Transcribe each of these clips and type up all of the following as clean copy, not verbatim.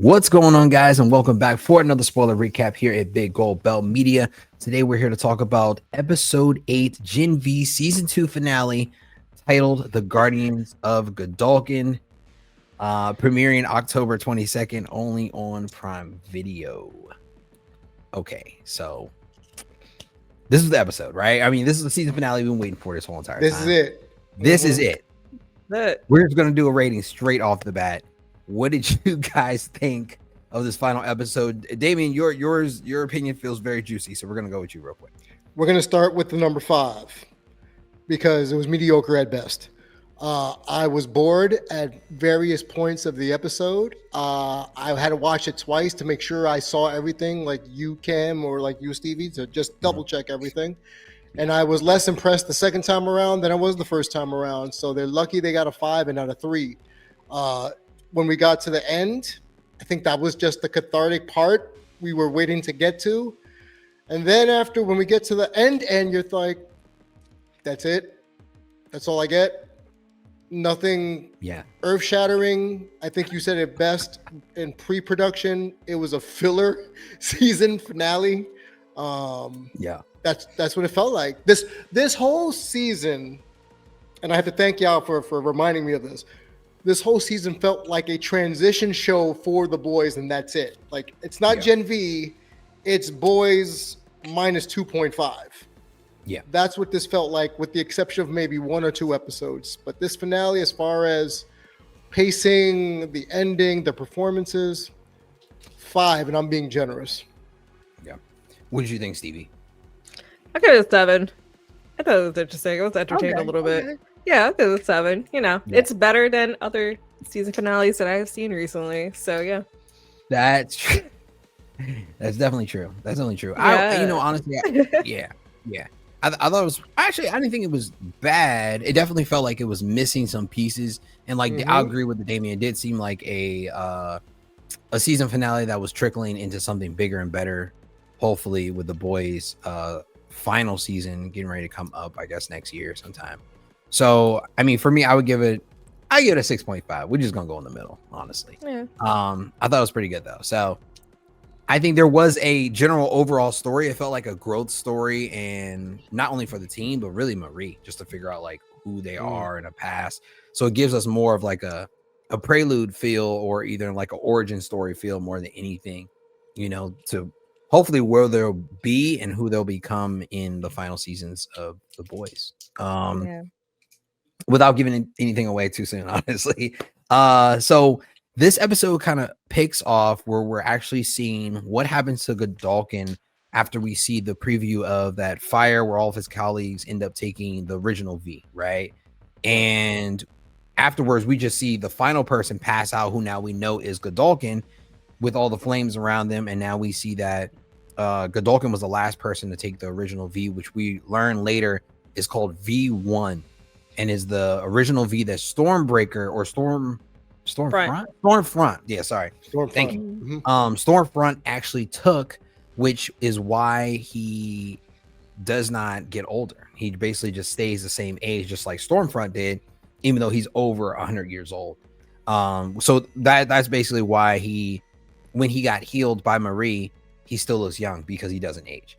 What's going on, guys, and welcome back for another spoiler recap here at Big Gold Belt Media. Today we're here to talk about episode 8 Gen V season 2 finale titled The Guardians of Godolkin, premiering October 22nd only on Prime Video. Okay, so this is the episode, right? I mean, this is the season finale we've been waiting for this whole entire time. This is it. This is it. We're just going to do a rating straight off the bat. What did you guys think of this final episode? Damien, your opinion feels very juicy, so we're going to go with you real quick. We're going to start with the number 5 because it was mediocre at best. I was bored at various points of the episode. I had to watch it twice to make sure I saw everything, like you, Cam, or like you, Stevie, to just double check everything. And I was less impressed the second time around than I was the first time around. So they're lucky they got a 5 and not a 3. When we got to the end, I think that was just the cathartic part we were waiting to get to. And then after, when we get to the end, you're like, that's it. That's all I get. Nothing earth-shattering. I think you said it best in pre-production. It was a filler season finale. That's what it felt like. This whole season, and I have to thank y'all for reminding me of this. This whole season felt like a transition show for the boys, and that's it. Like, it's not Gen V, it's boys minus 2.5. Yeah. That's what this felt like, with the exception of maybe 1 or 2 episodes. But this finale, as far as pacing, the ending, the performances, 5, and I'm being generous. Yeah. What did you think, Stevie? I give it a 7. I thought it was interesting. I was entertained a little bit. Yeah, I think it's a 7. You know, it's better than other season finales that I have seen recently. So yeah, that's true. That's definitely true. That's definitely true. Yeah. Honestly, I thought it was actually. I didn't think it was bad. It definitely felt like it was missing some pieces, and like I agree with the Damien. It did seem like a season finale that was trickling into something bigger and better. Hopefully, with the boys' final season getting ready to come up, I guess next year sometime. So, I mean, for me, I give it a 6.5. We're just gonna go in the middle, honestly. Yeah. I thought it was pretty good though. So, I think there was a general overall story. It felt like a growth story, and not only for the team, but really Marie, just to figure out like who they are in the past. So it gives us more of like a prelude feel, or either like an origin story feel more than anything, you know, to hopefully where they'll be and who they'll become in the final seasons of the boys. Without giving anything away too soon, honestly. So this episode kind of picks off where we're actually seeing what happens to Godolkin after we see the preview of that fire where all of his colleagues end up taking the original V, right? And afterwards, we just see the final person pass out, who now we know is Godolkin, with all the flames around them. And now we see that Godolkin was the last person to take the original V, which we learn later is called V1, and is the original V that Stormbreaker or Stormfront. Yeah, sorry. Stormfront. Thank you. Stormfront actually took, which is why he does not get older. He basically just stays the same age, just like Stormfront did, even though he's over 100 years old. So that's basically why when he got healed by Marie, he still looks young because he doesn't age.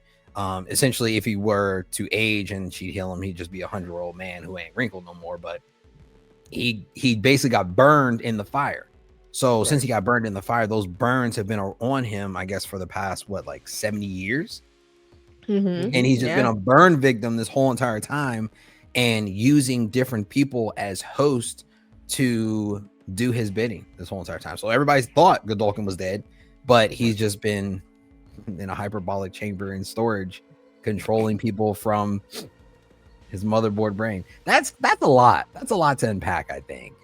Essentially, if he were to age and she'd heal him, he'd just be a 100-year-old man who ain't wrinkled no more. But he basically got burned in the fire. So since he got burned in the fire, those burns have been on him, I guess, for the past 70 years. And he's just been a burn victim this whole entire time, and using different people as hosts to do his bidding this whole entire time. So everybody's thought Godolkin was dead, but he's just been in a hyperbolic chamber in storage, controlling people from his motherboard brain. That's a lot. That's a lot to unpack, I think.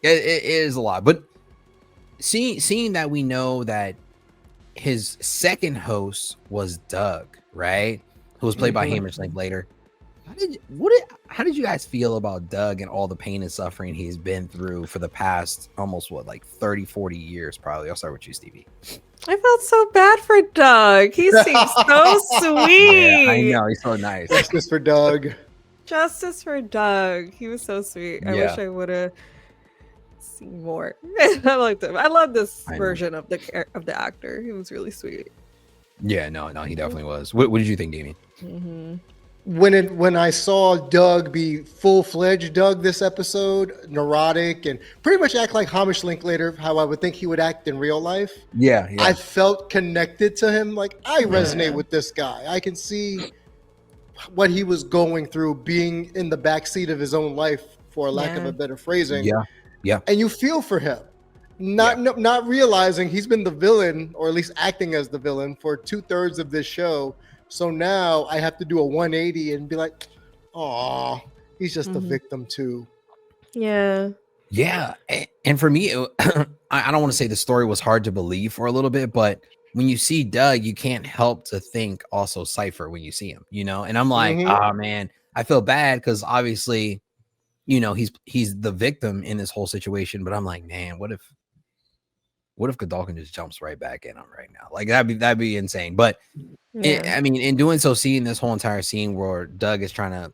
It is a lot. But seeing that we know that his second host was Doug, right? Who was played by Hamish Linklater. How did you guys feel about Doug and all the pain and suffering he's been through for the past almost 30, 40 years, probably? I'll start with you, Stevie. I felt so bad for Doug. He seems so sweet. Yeah, I know, he's so nice. Justice for Doug. Justice for Doug. He was so sweet. I wish I would have see more. I liked him. I love this I know. version of the actor. He was really sweet. Yeah, no, he definitely was. What did you think, Damien? Mm-hmm. When I saw Doug be full-fledged Doug this episode, neurotic and pretty much act like Hamish Linklater, how I would think he would act in real life. Yeah. I felt connected to him. Like, I resonate Yeah. with this guy. I can see what he was going through, being in the backseat of his own life, for lack of a better phrasing. Yeah. And you feel for him, not realizing he's been the villain, or at least acting as the villain, for 2/3 of this show. So now I have to do a 180 and be like, "Aw, he's just a victim too." Yeah. Yeah. And for me, I don't want to say the story was hard to believe for a little bit, but when you see Doug, you can't help to think also Cypher when you see him, And I'm like, oh man, I feel bad because obviously, he's the victim in this whole situation. But I'm like, man, what if Godolkin just jumps right back in him right now? Like that'd be insane. But I mean, in doing so, seeing this whole entire scene where Doug is trying to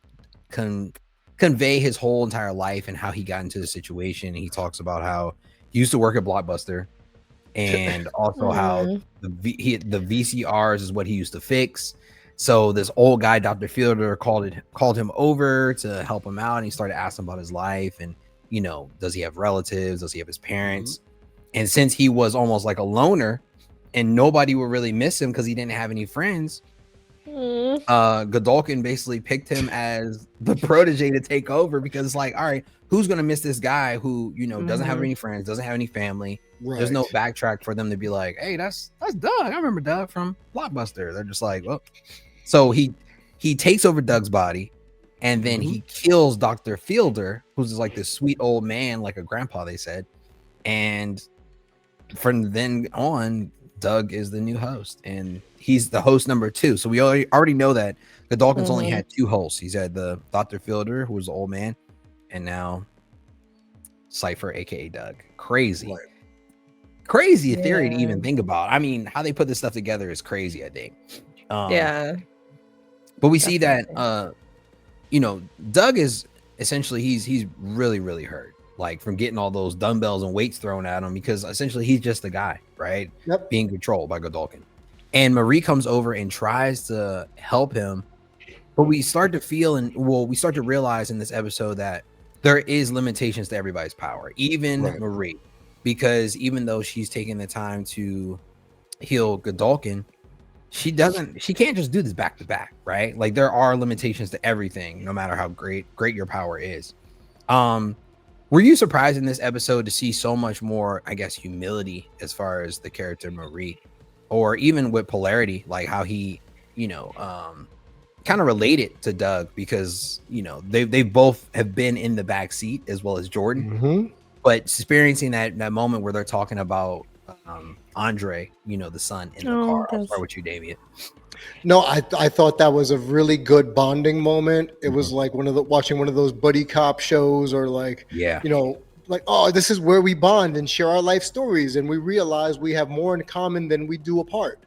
convey his whole entire life and how he got into the situation. He talks about how he used to work at Blockbuster, and also how the VCRs is what he used to fix. So this old guy, Dr. Fielder, called him over to help him out, and he started asking about his life and does he have relatives? Does he have his parents? And since he was almost like a loner and nobody would really miss him because he didn't have any friends, Godolkin basically picked him as the protege to take over, because it's like, all right, who's gonna miss this guy who doesn't have any friends, doesn't have any family? There's no backtrack for them to be like, hey, that's Doug. I remember Doug from Blockbuster. They're just like, well, so he takes over Doug's body, and then he kills Dr. Fielder, who's like this sweet old man, like a grandpa, they said. And from then on, Doug is the new host, and he's the host number 2. So we already know that Godolkin's only had 2 hosts. He's had the Dr. Fielder, who was the old man, and now Cypher, aka Doug. Crazy theory to even think about. I mean, how they put this stuff together is crazy, I think. But we see that Doug is essentially he's really, really hurt, like from getting all those dumbbells and weights thrown at him, because essentially he's just a guy, right? Being controlled by Godolkin. And Marie comes over and tries to help him, but we start to feel we start to realize in this episode that there is limitations to everybody's power, even Marie, because even though she's taking the time to heal Godolkin, she can't just do this back to back, right? Like there are limitations to everything, no matter how great your power is. Were you surprised in this episode to see so much more, I guess, humility as far as the character Marie, or even with Polarity, like how he, kind of related to Doug, because they both have been in the back seat as well as Jordan, but experiencing that moment where they're talking about Andre, the son in the car. I'll start with you, Damien. No, I thought that was a really good bonding moment. It was like watching one of those buddy cop shows, or like, like, oh, this is where we bond and share our life stories, and we realize we have more in common than we do apart.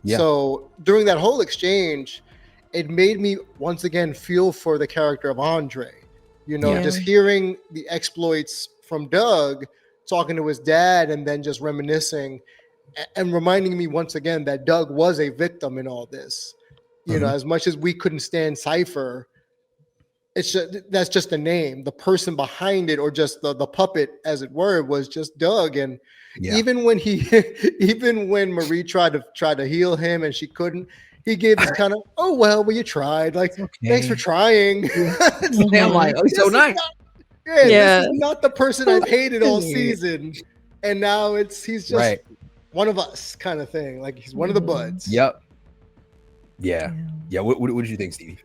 So during that whole exchange, it made me once again feel for the character of Andre. Just hearing the exploits from Doug, talking to his dad, and then just reminiscing and reminding me once again that Doug was a victim in all this. As much as we couldn't stand Cypher, that's just a name. The person behind it, or just the puppet, as it were, was just Doug. And even when Marie tried to heal him and she couldn't, he gave this kind of, oh well, you tried. Like, thanks for trying. I'm like, oh, so nice. This is not the person I've hated all season, and now he's just one of us, kind of thing. Like, he's one of the buds. What did you think, Stevie?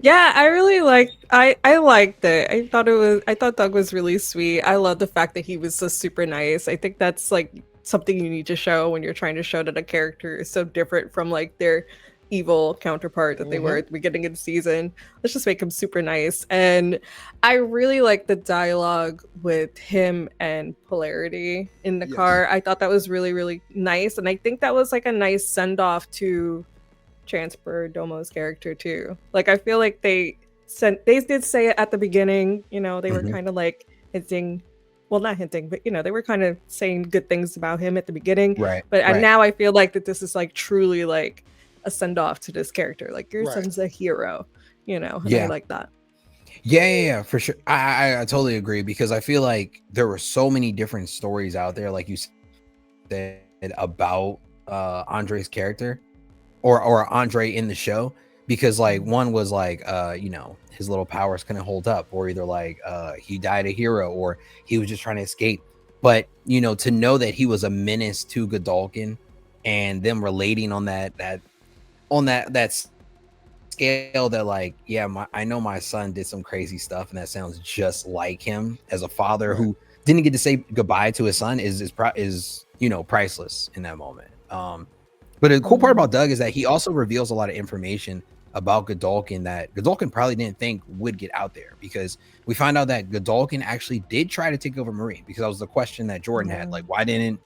I really liked it. I thought Doug was really sweet. I love the fact that he was so super nice. I think that's like something you need to show when you're trying to show that a character is so different from like their evil counterpart that they were at the beginning of the season. Let's just make him super nice. And I really like the dialogue with him and Polarity in the car. I thought that was really, really nice, and I think that was like a nice send-off to Transfer Domo's character too. Like, I feel like they did say it at the beginning, they were kind of like hinting well, not hinting, but they were kind of saying good things about him at the beginning. Right. But right. now I feel like that this is like truly like a send off to this character. Like your Right. son's a hero, and I Yeah. like that. Yeah, for sure. I totally agree, because I feel like there were so many different stories out there, like you said, about Andre's character or Andre in the show, because like one was like his little powers couldn't hold up, or either like he died a hero, or he was just trying to escape. But to know that he was a menace to Godolkin, and them relating on that scale, that like, yeah, I know my son did some crazy stuff, and that sounds just like him as a father who didn't get to say goodbye to his son is priceless in that moment. But the cool part about Doug is that he also reveals a lot of information about Godolkin that Godolkin probably didn't think would get out there, because we find out that Godolkin actually did try to take over Marie, because that was the question that Jordan had, like, why didn't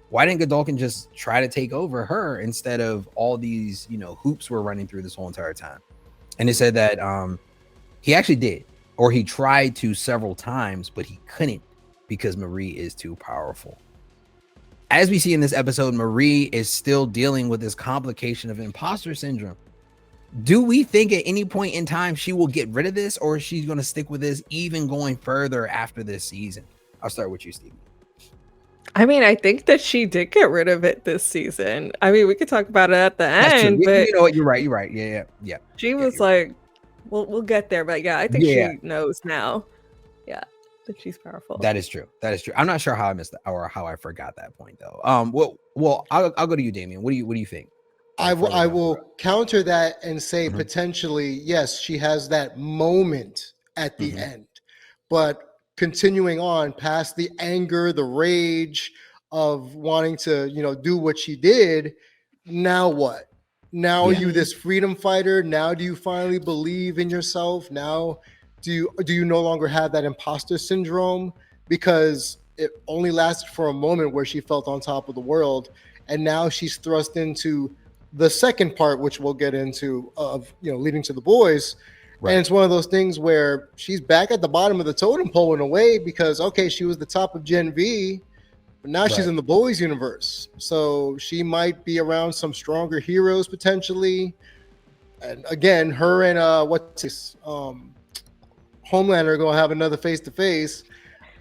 Godolkin just try to take over her instead of all these hoops were running through this whole entire time? And it said that he actually did, or he tried to several times, but he couldn't, because Marie is too powerful. As we see in this episode, Marie is still dealing with this complication of imposter syndrome. Do we think at any point in time she will get rid of this, or is she going to stick with this even going further after this season? I'll start with you, Steve. I mean, I think that she did get rid of it this season. I mean, we could talk about it at the end, but you know what? You're right. Yeah. She was like, we'll get there, but yeah, I think she knows now. Yeah, that she's powerful. That is true. I'm not sure how I missed that, or how I forgot that point, though. Well, I'll go to you, Damien. What do you think? I will counter that and say potentially, yes, she has that moment at the end, but continuing on past the anger, the rage of wanting to, do what she did. Now what? Now are you this freedom fighter? Now do you finally believe in yourself? Now do you no longer have that imposter syndrome? Because it only lasted for a moment where she felt on top of the world, and now she's thrust into the second part, which we'll get into, of leading to the boys. Right. And it's one of those things where she's back at the bottom of the totem pole in a way, because she was the top of Gen V, but now she's in the boys universe, so she might be around some stronger heroes potentially. And again, her and Homelander are gonna have another face-to-face.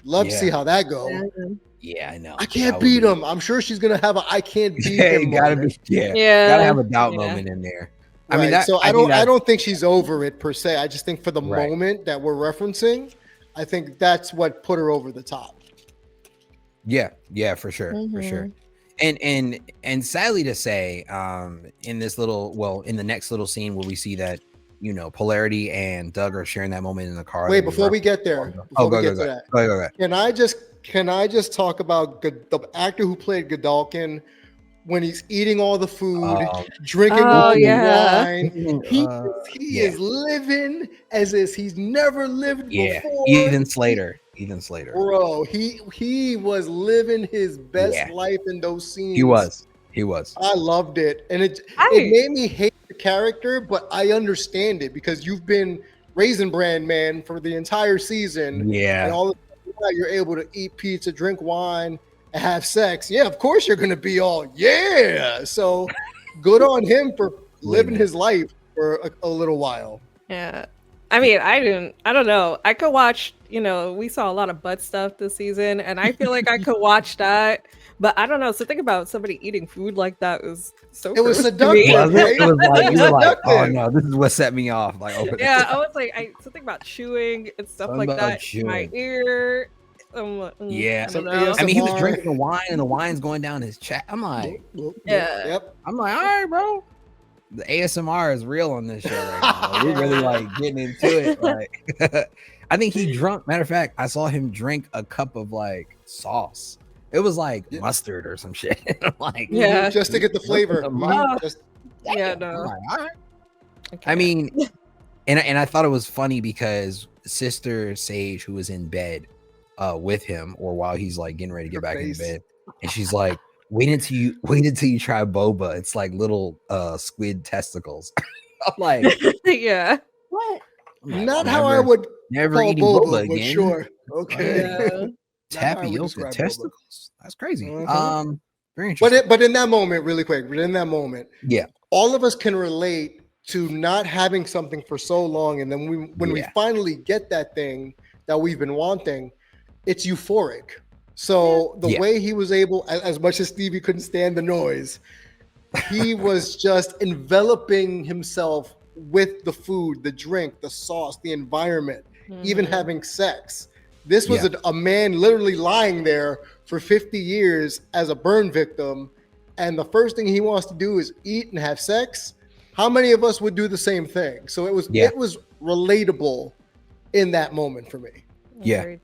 Love to see how that goes. Yeah, I know. I can't beat him. I'm sure she's gonna have I can't beat him. Gotta have a doubt moment in there. I mean, I don't think she's over it per se. I just think for the moment that we're referencing, I think that's what put her over the top. Yeah, for sure, for sure. And sadly to say, in the next little scene where we see that Polarity and Doug are sharing that moment in the car. Wait, before we get there, go. Can I just talk about the actor who played Godolkin when he's eating all the food, drinking all the wine? He is living as if he's never lived before. Even Slater. Bro, he was living his best life in those scenes. He was. I loved it. And it made me hate the character, but I understand it, because you've been Raisin Bran man for the entire season. Yeah. And all of that, you're able to eat pizza, drink wine, and have sex. Yeah, of course you're going to be all, So good on him for living his life for a little while. Yeah. I mean, I don't know. I could watch, we saw a lot of butt stuff this season, and I feel like I could watch that, but I don't know. So think about somebody eating food like that was so. It was seductive. Right? It was like, you were like, oh no, this is what set me off. Like, I was like, something about chewing and stuff like that in my ear. I mean, he was drinking the wine, and the wine's going down his chest. I'm like, I'm like, all right, bro. The ASMR is real on this show right now. We're really like getting into it. Like, I think he drunk. Matter of fact, I saw him drink a cup of like sauce. It was like mustard or some shit. I'm like, just to get the flavor. No. Like, all right. Okay. I mean, and I thought it was funny because Sister Sage, who was in bed with him, or while he's like getting ready to get back in bed, and she's like, wait until you try boba. It's like little squid testicles. I'm like, what? Not how I would never eating boba again. Sure. Okay. That's how I would Tapioca describe Boba. testicles. That's crazy. Mhm. Very interesting. But in that moment, really quick, but in that moment, Yeah. all of us can relate to not having something for so long, and then when we Yeah. finally get that thing that we've been wanting, it's euphoric. So the Yeah. way he was able, as much as Stevie couldn't stand the noise, he was just enveloping himself with the food, the drink, the sauce, the environment, even having sex. This was Yeah. a man literally lying there for 50 years as a burn victim, and the first thing he wants to do is eat and have sex. How many of us would do the same thing? So it was relatable in that moment for me. Yeah. Agreed.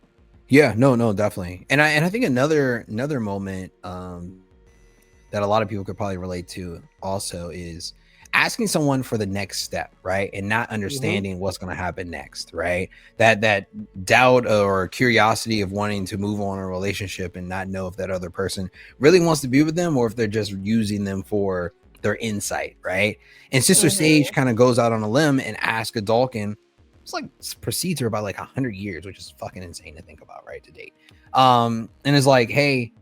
Yeah, no, definitely. And I think another moment that a lot of people could probably relate to also is asking someone for the next step, right? And not understanding what's going to happen next, right? That doubt or curiosity of wanting to move on in a relationship and not know if that other person really wants to be with them or if they're just using them for their insight, right? And Sister Sage kind of goes out on a limb and asks Godolkin. It's like precedes her by like 100 years, which is fucking insane to think about, right? To date. And is like, hey,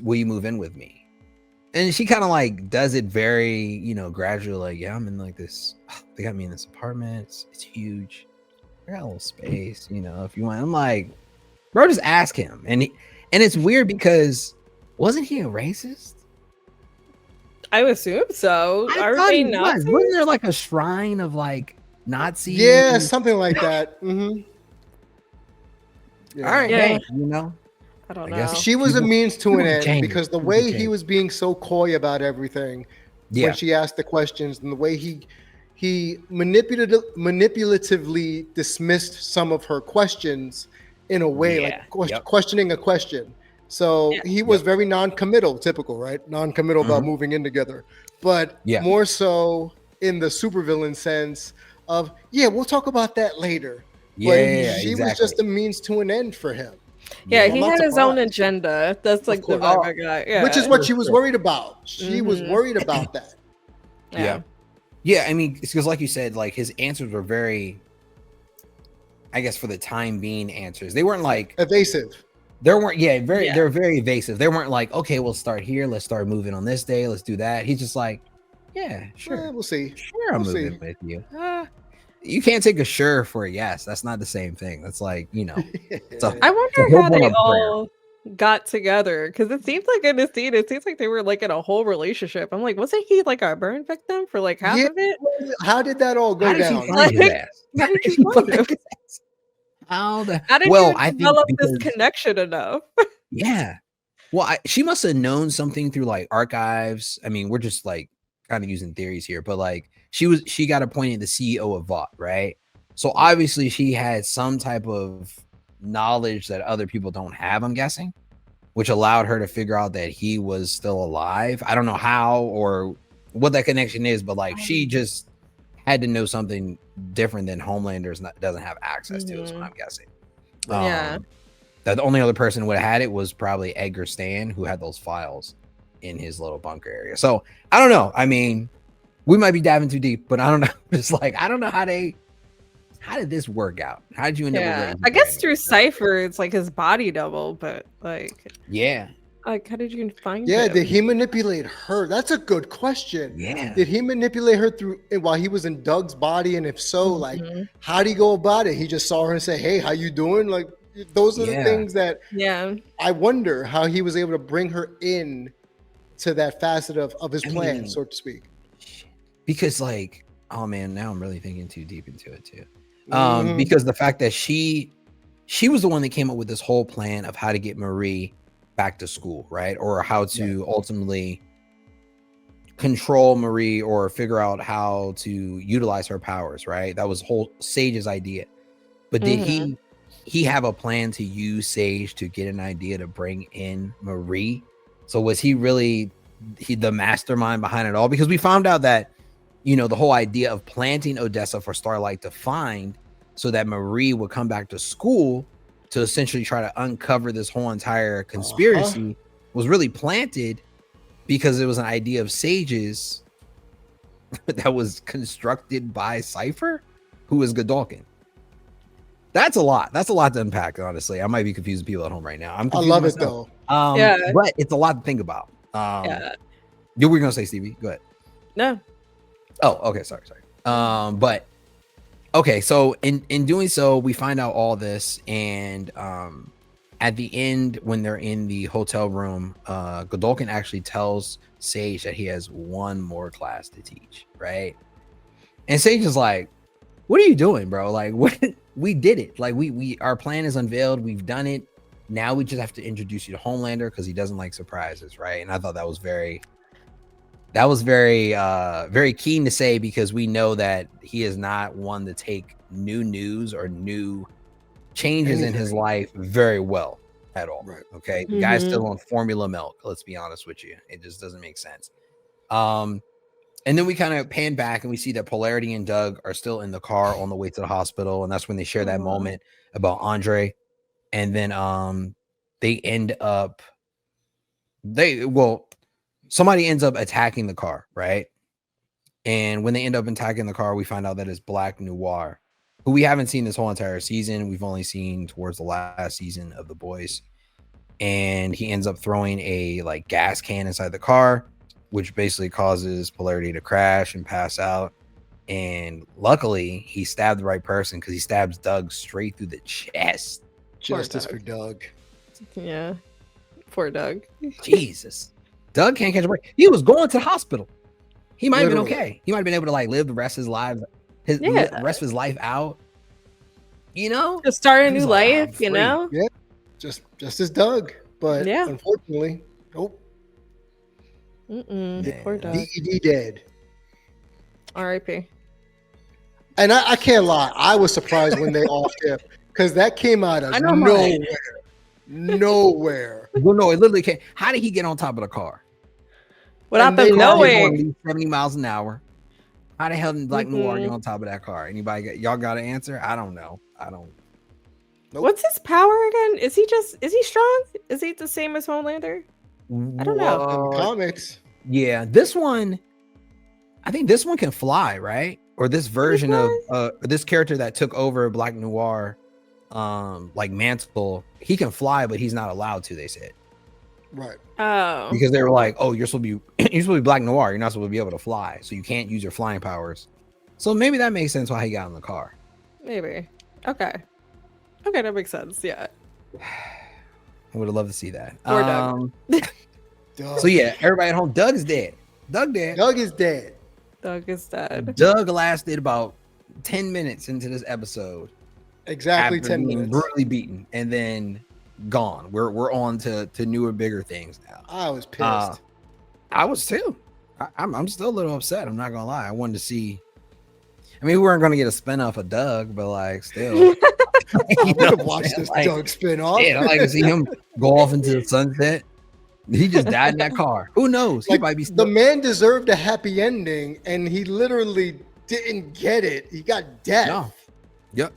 will you move in with me? And she kind of like does it very, gradually, like, yeah, I'm in like this, they got me in this apartment, it's huge, I got a little space, if you want. I'm like, bro, just ask him. And it's weird because wasn't he a racist? I assume so. I thought he was. Wasn't there like a shrine of like Nazi? Yeah, something like that. Yeah. All right, hey, I don't know. She was a means to an end change. because the way he was being so coy about everything when she asked the questions, and the way he manipulatively dismissed some of her questions in a way questioning a question. So he was very non-committal, typical, right? Non-committal about moving in together, but more so in the supervillain sense of, we'll talk about that later. But she was just a means to an end for him. Yeah, he had his own agenda. That's like the vibe I got. Yeah. Which is what she was worried about. She was worried about that. Yeah, I mean, it's because like you said, like his answers were very, I guess for the time being answers. They weren't like evasive. They're very evasive. They weren't like, okay, we'll start here. Let's start moving on this day. Let's do that. He's just like, yeah, sure. We'll see. Sure, I'm moving with you. You can't take a sure for a yes. That's not the same thing. That's like, I wonder how they all got together, because it seems like in the scene, it seems like they were like in a whole relationship. I'm like, wasn't he like a burn victim for like half of it? How did that all go down? How did you find him? How did you develop this connection enough? Yeah. Well, she must have known something through like archives. I mean, we're just like kind of using theories here, but like she got appointed the CEO of Vought, right? So obviously she had some type of knowledge that other people don't have, I'm guessing, which allowed her to figure out that he was still alive. I don't know how or what that connection is, but like she just had to know something different than Homelander's doesn't have access to, is what I'm guessing. The only other person who would have had it was probably Edgar Stan, who had those files in his little bunker area. So I don't know. I mean, we might be diving too deep, but I don't know. It's like, I don't know how did this work out? How did you end up with I guess through Cypher, it's like his body double, but like, like, how did you find him? Did he manipulate her? That's a good question. Did he manipulate her while he was in Doug's body? And if so, like, how did he go about it? He just saw her and said, hey, how you doing? Like, those are the things that I wonder how he was able to bring her in to that facet of his plan, so to speak. Because like, oh man, now I'm really thinking too deep into it too. Because the fact that she was the one that came up with this whole plan of how to get Marie back to school, right? Or how to ultimately control Marie or figure out how to utilize her powers, right? That was whole Sage's idea. But did he have a plan to use Sage to get an idea to bring in Marie? So was he really the mastermind behind it all? Because we found out that, the whole idea of planting Odessa for Starlight to find so that Marie would come back to school to essentially try to uncover this whole entire conspiracy was really planted because it was an idea of Sage's that was constructed by Cypher, who is Godolkin. That's a lot. That's a lot to unpack, honestly. I might be confusing people at home right now. I'm I confused love myself. it though. Yeah. But it's a lot to think about. Yeah. You were gonna say, Stevie? Go ahead. No. Oh, okay. Sorry. But okay, so in doing so, we find out all this, and at the end, when they're in the hotel room, Godolkin actually tells Sage that he has one more class to teach, right? And Sage is like, "What are you doing, bro? Like, what? We did it. Like, we our plan is unveiled. We've done it. Now we just have to introduce you to Homelander because he doesn't like surprises, right?" And I thought that was very very keen to say, because we know that he is not one to take new news or new changes in his life very well at all. Right. Okay. The guy's still on formula milk. Let's be honest with you. It just doesn't make sense. And then we kind of pan back and we see that Polarity and Doug are still in the car on the way to the hospital. And that's when they share that moment about Andre. And then they end up somebody ends up attacking the car, right? And when they end up attacking the car, we find out that it's Black Noir, who we haven't seen this whole entire season. We've only seen towards the last season of The Boys. And he ends up throwing a like gas can inside the car, which basically causes Polarity to crash and pass out. And luckily, he stabbed the right person, because he stabs Doug straight through the chest. Justice for Doug. Yeah. Poor Doug. Jesus. Doug can't catch a break. He was going to the hospital. He might have been Literally. okay. He might have been able to like live the rest of his life, rest of his life out. You know, To start a He was new like, "I'm life, you free." know? Yeah. Just as Doug. But Yeah. unfortunately, nope. Man. Poor Doug. DED dead. R.I.P. And I can't lie, I was surprised when they offed him, because that came out of I know, nowhere. right? Nowhere. Well, no, it literally can't. How did he get on top of the car? Without And they them love Going knowing. at least 70 miles an hour. How the hell did Black Noir get Mhm. on top of that car? Y'all got an answer? I don't know. Nope. What's his power again? Is he strong? Is he the same as Homelander? I don't know. In the comics. Yeah, this one, I think this one can fly, right? Or this version of this character that took over Black Noir, like mantle, he can fly, but he's not allowed to. They said Right. Oh. because they were like, "Oh, you're supposed to be Black Noir. You're not supposed to be able to fly, so you can't use your flying powers." So maybe that makes sense why he got in the car. Maybe. Okay. Okay, that makes sense. Yeah. I would have loved to see that. Poor Doug. Doug. So yeah, everybody at home, Doug is dead. Doug dead. Doug is dead. Doug is dead. Doug lasted about 10 minutes into this episode. Exactly After 10 being minutes. brutally beaten, and then gone. We're on to newer, bigger things now. I was pissed. I was too. I'm still a little upset. I'm not gonna lie. I wanted to see. I mean, we weren't gonna get a spin-off of Doug, but like still, I would have watched this like, Doug spin-off. yeah, I'd like to see him go off into the sunset. He just died in that car. Who knows? He Like, might be the man deserved a happy ending, and he literally didn't get it. He got death. No. Yep.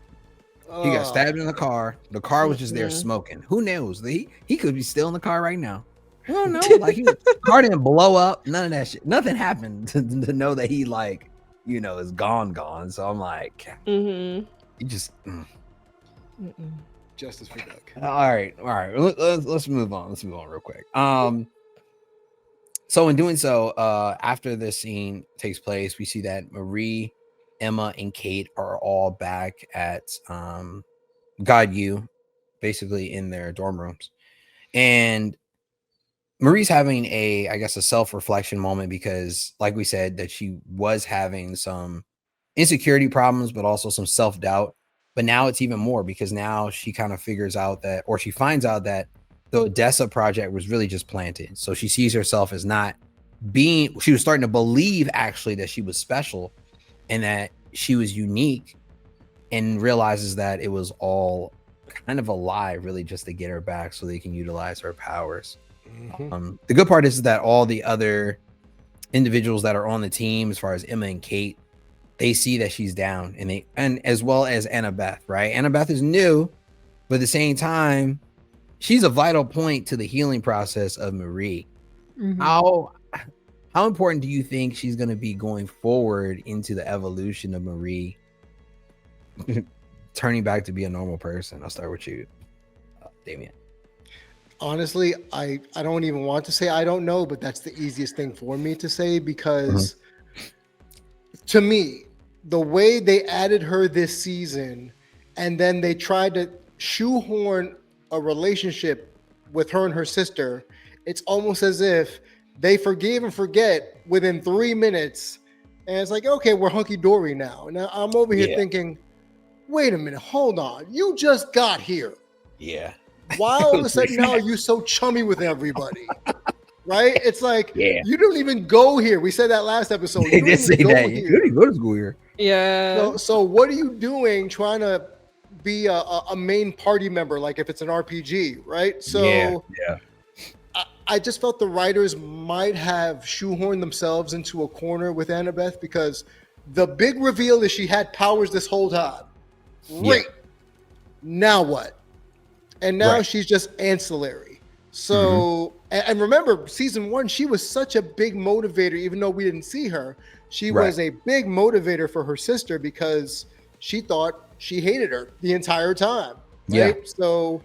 He got stabbed in the car. The car was just there smoking. Who knows? He could be still in the car right now. I don't know. Like the car didn't blow up. None of that shit. Nothing happened to know that he like, is gone. So I'm like, Mm-hmm. he just. Justice for Doug. All right. Let's move on. Let's move on real quick. So in doing so, after this scene takes place, we see that Marie, Emma, and Cate are all back at God U, basically in their dorm rooms. And Marie's having a self-reflection moment, because like we said, that she was having some insecurity problems, but also some self-doubt. But now it's even more, because now she kind of figures out that, or she finds out that the Odessa project was really just planted. So she sees herself as not being, she was starting to believe actually that she was special and that she was unique, and realizes that it was all kind of a lie, really, just to get her back so they can utilize her powers. The good part is that all the other individuals that are on the team, as far as Emma and Cate, they see that she's down, and as well as Annabeth, right? Annabeth is new, but at the same time, she's a vital point to the healing process of Marie. How important do you think she's going to be going forward into the evolution of Marie turning back to be a normal person? I'll start with you, Damien. Honestly, I don't even want to say I don't know, but that's the easiest thing for me to say because to me, the way they added her this season and then they tried to shoehorn a relationship with her and her sister, it's almost as if they forgive and forget within 3 minutes. And it's like, okay, we're hunky-dory now. Now I'm over here thinking, wait a minute, hold on. You just got here. Yeah. Why all of a sudden now are you so chummy with everybody? Right? It's like, you don't even go here. We said that last episode. They did say that. You didn't go to school here. Yeah. So what are you doing trying to be a main party member, like if it's an RPG, right? So I just felt the writers might have shoehorned themselves into a corner with Annabeth because the big reveal is she had powers this whole time. Great. Yeah. Now what? And now she's just ancillary. So, and remember, season 1, she was such a big motivator, even though we didn't see her. She was a big motivator for her sister because she thought she hated her the entire time. Right? Yeah. So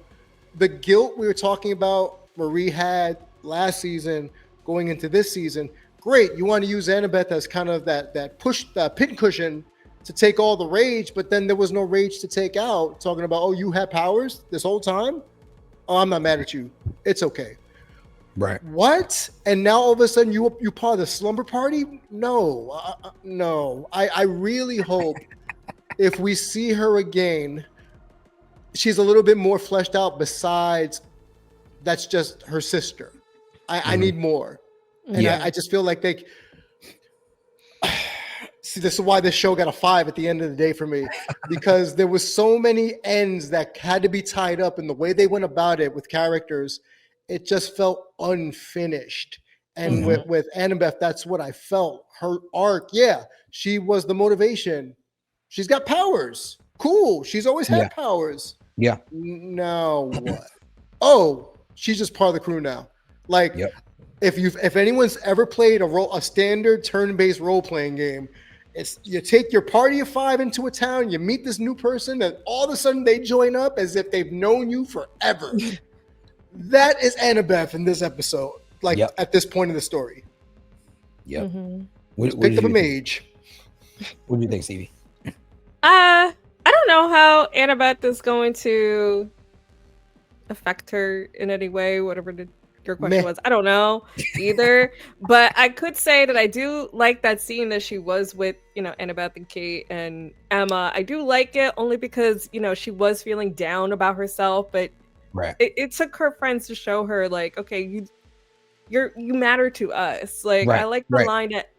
the guilt we were talking about, Marie had last season going into this season. Great. You want to use Annabeth as kind of that push, that pincushion to take all the rage, but then there was no rage to take out. Talking about, oh, you had powers this whole time? Oh, I'm not mad at you. It's okay. Right. What? And now all of a sudden you part of the slumber party? No. No. I really hope if we see her again, she's a little bit more fleshed out besides that's just her sister. I need more. And I just feel like they... See, this is why this show got a 5 at the end of the day for me, because there was so many ends that had to be tied up, and the way they went about it with characters, it just felt unfinished. And with Annabeth, that's what I felt. Her arc, she was the motivation. She's got powers. Cool. She's always had powers. Yeah. Now what? Oh, she's just part of the crew now. Like, if anyone's ever played a standard turn-based role-playing game, it's you take your party of 5 into a town, you meet this new person, and all of a sudden they join up as if they've known you forever. That is Annabeth in this episode, like at this point in the story. Yep. Picked up a mage. What do you think, Stevie? I don't know how Annabeth is going to affect her in any way, whatever your question was. I don't know either, but I could say that I do like that scene that she was with, Annabeth and Cate and Emma. I do like it only because, she was feeling down about herself, but it took her friends to show her like, okay, you matter to us. Like, I like the line that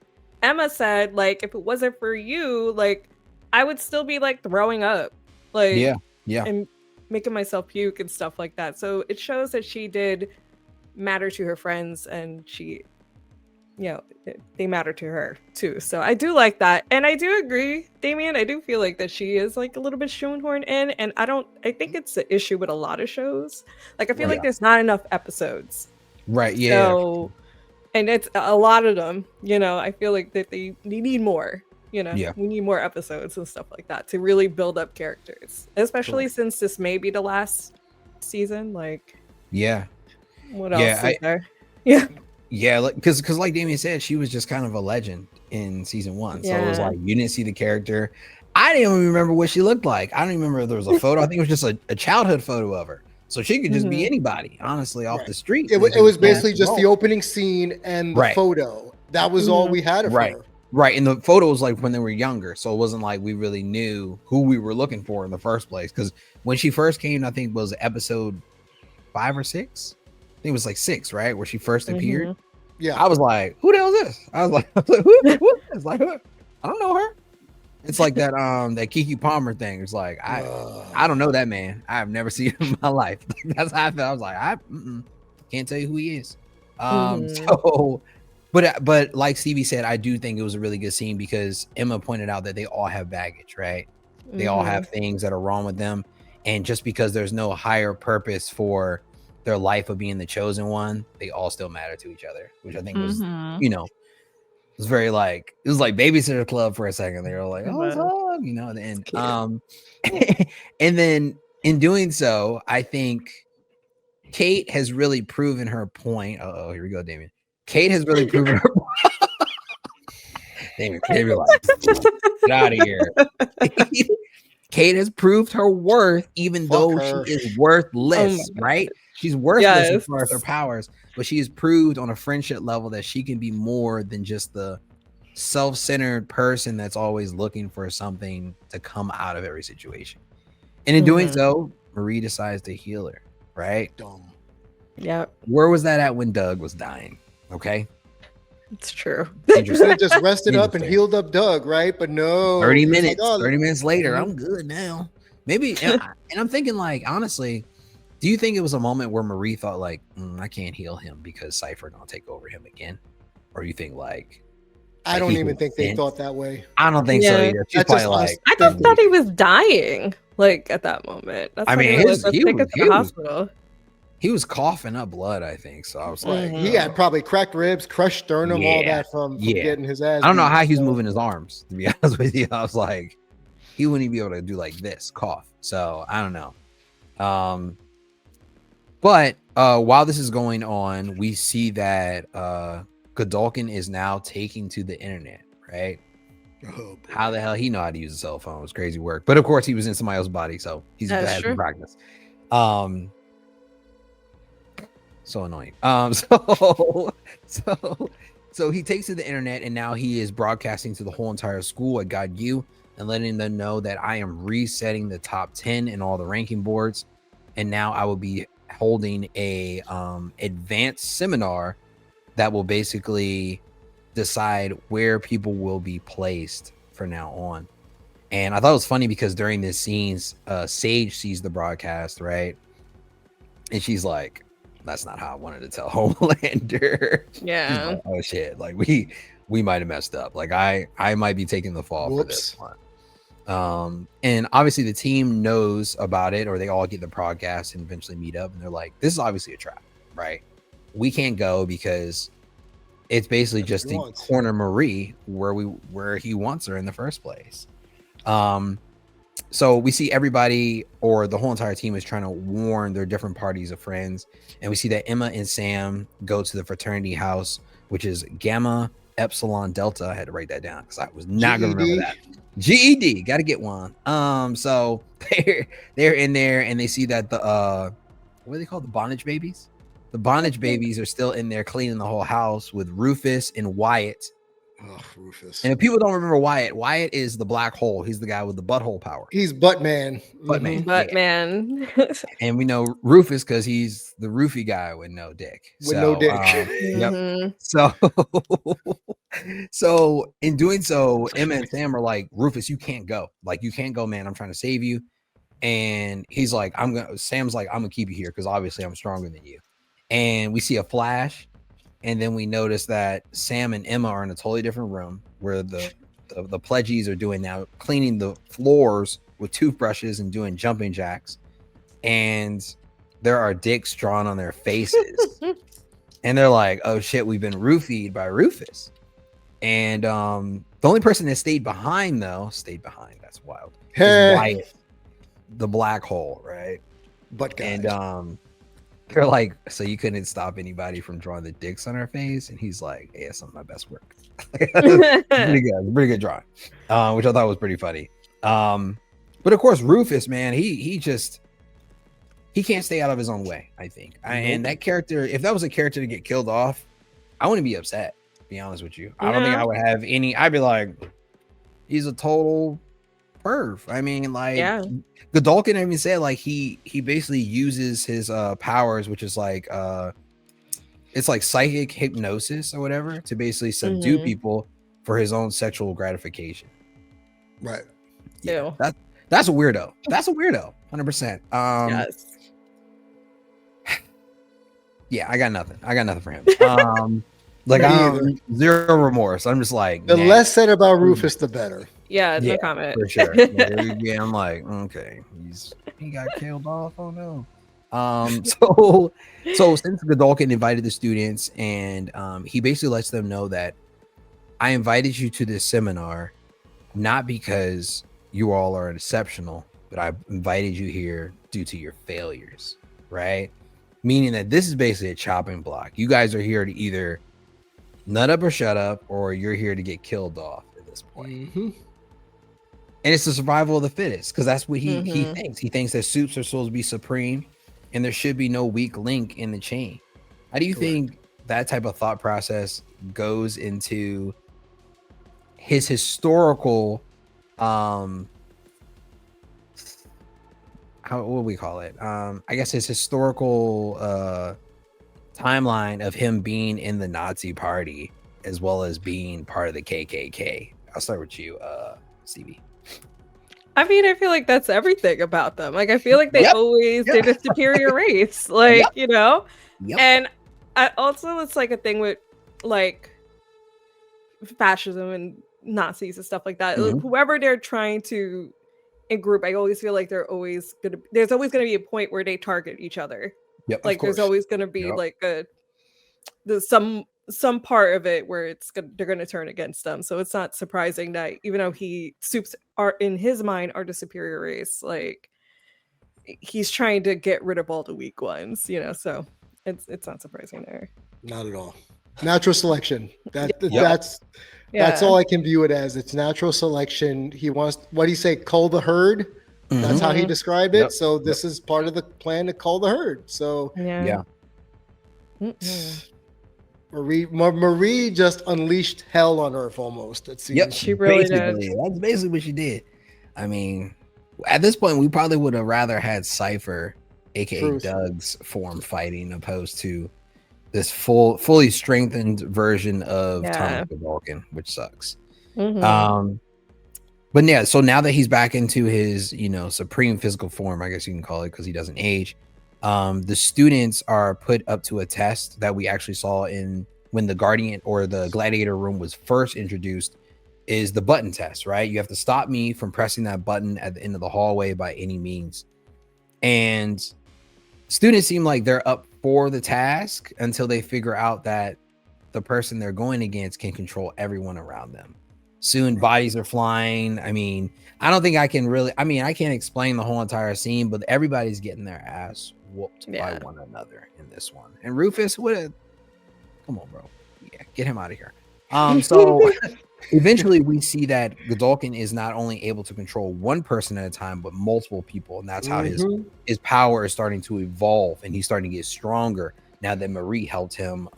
Emma said, like, if it wasn't for you, like, I would still be like throwing up, like, and making myself puke and stuff like that. So it shows that she did matter to her friends, and she, they matter to her too. So I do like that, and I do agree, Damien. I do feel like that she is like a little bit shoehorned in, and I think it's an issue with a lot of shows. Like, I feel like there's not enough episodes. Right. Yeah. So, and it's a lot of them. I feel like that they need more. We need more episodes and stuff like that to really build up characters, especially since this may be the last season. Like, what else is there? Because like Damien said, she was just kind of a legend in season 1. So it was like you didn't see the character. I didn't even remember what she looked like. I don't even remember if there was a photo. I think it was just a childhood photo of her. So she could just be anybody, honestly, off the street. It was basically just the opening scene and the photo. That was all we had of her. Right, and the photo was like when they were younger, so it wasn't like we really knew who we were looking for in the first place. Because when she first came, I think it was episode 5 or 6. I think it was like 6, right, where she first appeared. Yeah, I was like, "Who the hell is this?" I was like, "Who is like who? I don't know her." It's like that that Kiki Palmer thing. It's like I don't know that man. I've never seen him in my life. That's how I felt. I was like, I can't tell you who he is. So. But like Stevie said, I do think it was a really good scene because Emma pointed out that they all have baggage, right? They all have things that are wrong with them. And just because there's no higher purpose for their life of being the chosen one, they all still matter to each other, which I think was, it was very like, it was like Babysitter Club for a second. They were like, oh, dog, you know, at the end. Cute. And then in doing so, I think Cate has really proven her point. Oh, here we go, Damien. Cate has really proven her Damien, like, get out of here. Cate has proved her worth, even though her. she is worthless, right? She's worthless as far as her powers, but she has proved on a friendship level that she can be more than just the self-centered person that's always looking for something to come out of every situation. And in doing so, Marie decides to heal her, right? Dumb. Yeah, Where was that at when Doug was dying? Okay. it's true. Should have just rested up and healed up Doug, right? But no. 30 minutes. Like, 30 minutes later, I'm good now. Maybe, and I'm thinking, like, honestly, do you think it was a moment where Marie thought, like, I can't heal him because Cypher gonna take over him again? Or you think, like, I don't even think they thought that way. I don't think so either. She's probably like, I just thought he was dying, like, at that moment. That's I mean, hospital. He was coughing up blood, I think. So I was like, He had probably cracked ribs, crushed sternum, all that from getting his ass. I don't know how he was moving his arms, to be honest with you. I was like, he wouldn't even be able to do like this, cough. So I don't know. But while this is going on, we see that Godolkin is now taking to the internet, right? Oh, how the hell he know how to use a cell phone? It was crazy work. But of course, he was in somebody else's body, so he's bad in practice. So annoying. So he takes to the internet, and now he is broadcasting to the whole entire school at God U and letting them know that I am resetting the top 10 in all the ranking boards, and now I will be holding a advanced seminar that will basically decide where people will be placed for now on. And I thought it was funny because during this scene, Sage sees the broadcast, right? And she's like, that's not how I wanted to tell Homelander. Yeah. Like, oh shit. Like we might have messed up. Like I might be taking the fall for this one. And obviously the team knows about it, or they all get the broadcast and eventually meet up, and they're like, this is obviously a trap, right? We can't go because it's basically just to corner Marie where he wants her in the first place. So we see everybody, or the whole entire team, is trying to warn their different parties of friends. And we see that Emma and Sam go to the fraternity house, which is Gamma Epsilon Delta. I had to write that down because I was not going to remember that. GED, got to get one. So they're in there, and they see that the what are they called? The bondage babies. The bondage babies are still in there cleaning the whole house with Rufus and Wyatt. Oh, Rufus. And if people don't remember Wyatt is the black hole. He's the guy with the butthole power. He's Buttman. Buttman. And we know Rufus because he's the roofie guy with no dick. With no dick. Yep. So in doing so, Emma and Sam are like, Rufus, you can't go. Like, you can't go, man. I'm trying to save you. And he's like, Sam's like, I'm gonna keep you here because obviously I'm stronger than you. And we see a flash. And then we notice that Sam and Emma are in a totally different room where the pledgies are doing now, cleaning the floors with toothbrushes and doing jumping jacks. And there are dicks drawn on their faces. And they're like, oh shit, we've been roofied by Rufus. And the only person that stayed behind, that's wild, is Wyatt, the black hole, right? But guys. And they're like, so you couldn't stop anybody from drawing the dicks on her face? And he's like, hey, that's some of my best work. pretty good drawing, which I thought was pretty funny. But of course, Rufus, man, he can't stay out of his own way, I think. And that character, if that was a character to get killed off, I wouldn't be upset, to be honest with you. I don't think I would have any. I'd be like, he's a total perv. I mean, like, Godolkin even said, like, he basically uses his powers, which is like it's like psychic hypnosis or whatever, to basically subdue people for his own sexual gratification. Right. Yeah. That's a weirdo. That's a weirdo. 100%. Yes. Yeah, I got nothing for him. Like, I'm zero remorse. I'm just like, the less said about Rufus, the better. Yeah, no comment. For sure. Yeah, I'm like, okay, he got killed off. Oh no. So since Godolkin invited the students, and he basically lets them know that I invited you to this seminar not because you all are exceptional, but I invited you here due to your failures, right? Meaning that this is basically a chopping block. You guys are here to either nut up or shut up, or you're here to get killed off at this point. Mm-hmm. And it's the survival of the fittest, because that's what he thinks. He thinks that Supes are supposed to be supreme, and there should be no weak link in the chain. How do you think that type of thought process goes into his historical, what do we call it? I guess his historical timeline of him being in the Nazi party as well as being part of the KKK. I'll start with you, Stevie. I mean, I feel like that's everything about them. Like, I feel like they always they're the superior race, like you know. And I also, it's like a thing with like fascism and Nazis and stuff like that. Whoever they're trying to group, I always feel like there's always gonna be a point where they target each other. Like there's always gonna be like some part of it where they're gonna turn against them. So it's not surprising that even though Supes are in his mind are the superior race, like he's trying to get rid of all the weak ones, you know. So it's not surprising there. Not at all. Natural selection. That's all I can view it as. It's natural selection. He wants, what do you say, cull the herd? That's how he described it. So this is part of the plan to cull the herd. So Marie just unleashed hell on Earth almost. It seems. Yep, she really did. That's basically what she did. I mean, at this point, we probably would have rather had Cypher, aka Doug's form fighting, opposed to this fully strengthened version of Thomas Godolkin, which sucks. But yeah, so now that he's back into his, supreme physical form, I guess you can call it, because he doesn't age. The students are put up to a test that we actually saw when the Guardian or the Gladiator room was first introduced, is the button test, right? You have to stop me from pressing that button at the end of the hallway by any means. And students seem like they're up for the task until they figure out that the person they're going against can control everyone around them. Soon bodies are flying. I mean, I don't think I can I can't explain the whole entire scene, but everybody's getting their ass whooped by one another in this one. And Rufus, come on, bro. Yeah, get him out of here. So eventually we see that Godolkin is not only able to control one person at a time, but multiple people. And that's how his power is starting to evolve, and he's starting to get stronger now that Marie helped him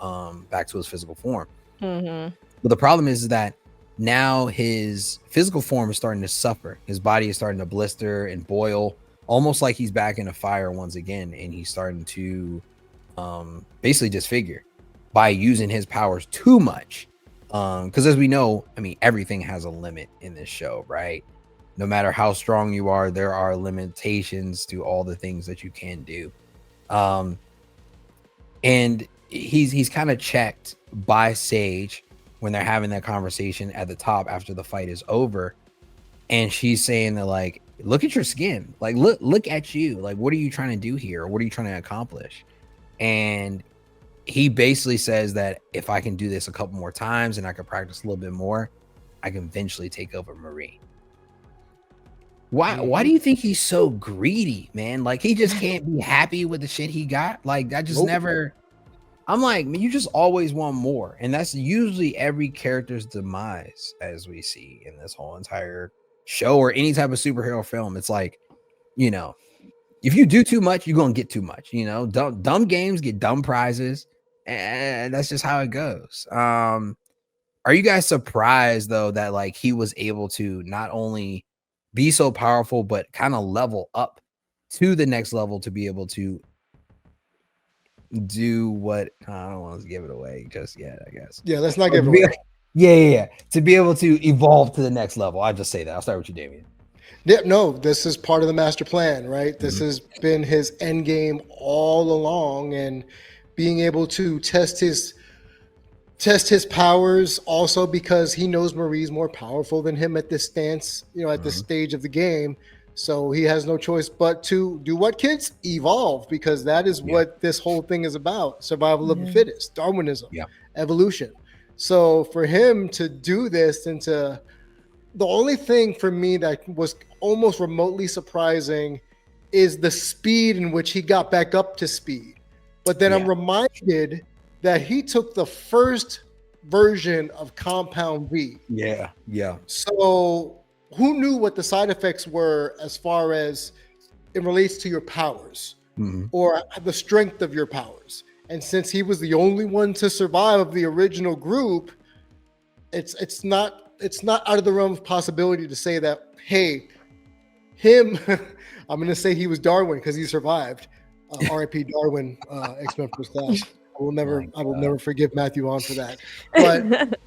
back to his physical form. But the problem is that now his physical form is starting to suffer. His body is starting to blister and boil, almost like he's back in a fire once again. And he's starting to basically disfigure by using his powers too much. Because as we know, I mean, everything has a limit in this show, right? No matter how strong you are, there are limitations to all the things that you can do. And he's kind of checked by Sage when they're having that conversation at the top after the fight is over, and she's saying that, like, look at your skin, like look at you, like, what are you trying to do here? What are you trying to accomplish? And he basically says that if I can do this a couple more times and I can practice a little bit more, I can eventually take over Marie. Why do you think he's so greedy, man? Like, he just can't be happy with the shit he got. Like, I just never. I'm like, man, you just always want more. And that's usually every character's demise, as we see in this whole entire show or any type of superhero film. It's like, if you do too much, you're going to get too much. Dumb games get dumb prizes. And that's just how it goes. Are you guys surprised, though, that like he was able to not only be so powerful, but kind of level up to the next level to be able to do what I don't want to give it away just yet, I guess. Yeah, let's not give it away. Yeah. To be able to evolve to the next level. I'll just say that. I'll start with you, Damien. Yeah, no, this is part of the master plan, right? This has been his end game all along, and being able to test his powers also because he knows Marie's more powerful than him at this stance, at this stage of the game. So he has no choice but to do what, kids? Evolve, because that is what this whole thing is about. Survival of the fittest, Darwinism, evolution. So for him to do this and to the only thing for me that was almost remotely surprising is the speed in which he got back up to speed. But then I'm reminded that he took the first version of Compound V. Yeah. So who knew what the side effects were as far as it relates to your powers or the strength of your powers? And since he was the only one to survive of the original group, it's not out of the realm of possibility to say that, hey, him, I'm going to say he was Darwin because he survived. R.I.P. Darwin, X-Men First Class. I will never forgive Matthew on for that. But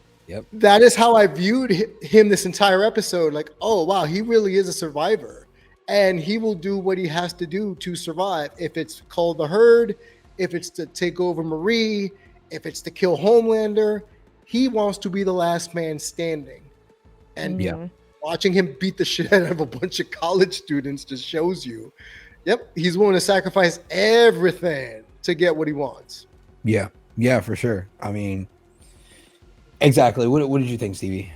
that is how I viewed him this entire episode. Like, oh wow, he really is a survivor, and he will do what he has to do to survive. If it's call the herd, if it's to take over Marie, if it's to kill Homelander, he wants to be the last man standing. And watching him beat the shit out of a bunch of college students just shows you, he's willing to sacrifice everything to get what he wants. Yeah, for sure. I mean, exactly. What did you think, Stevie?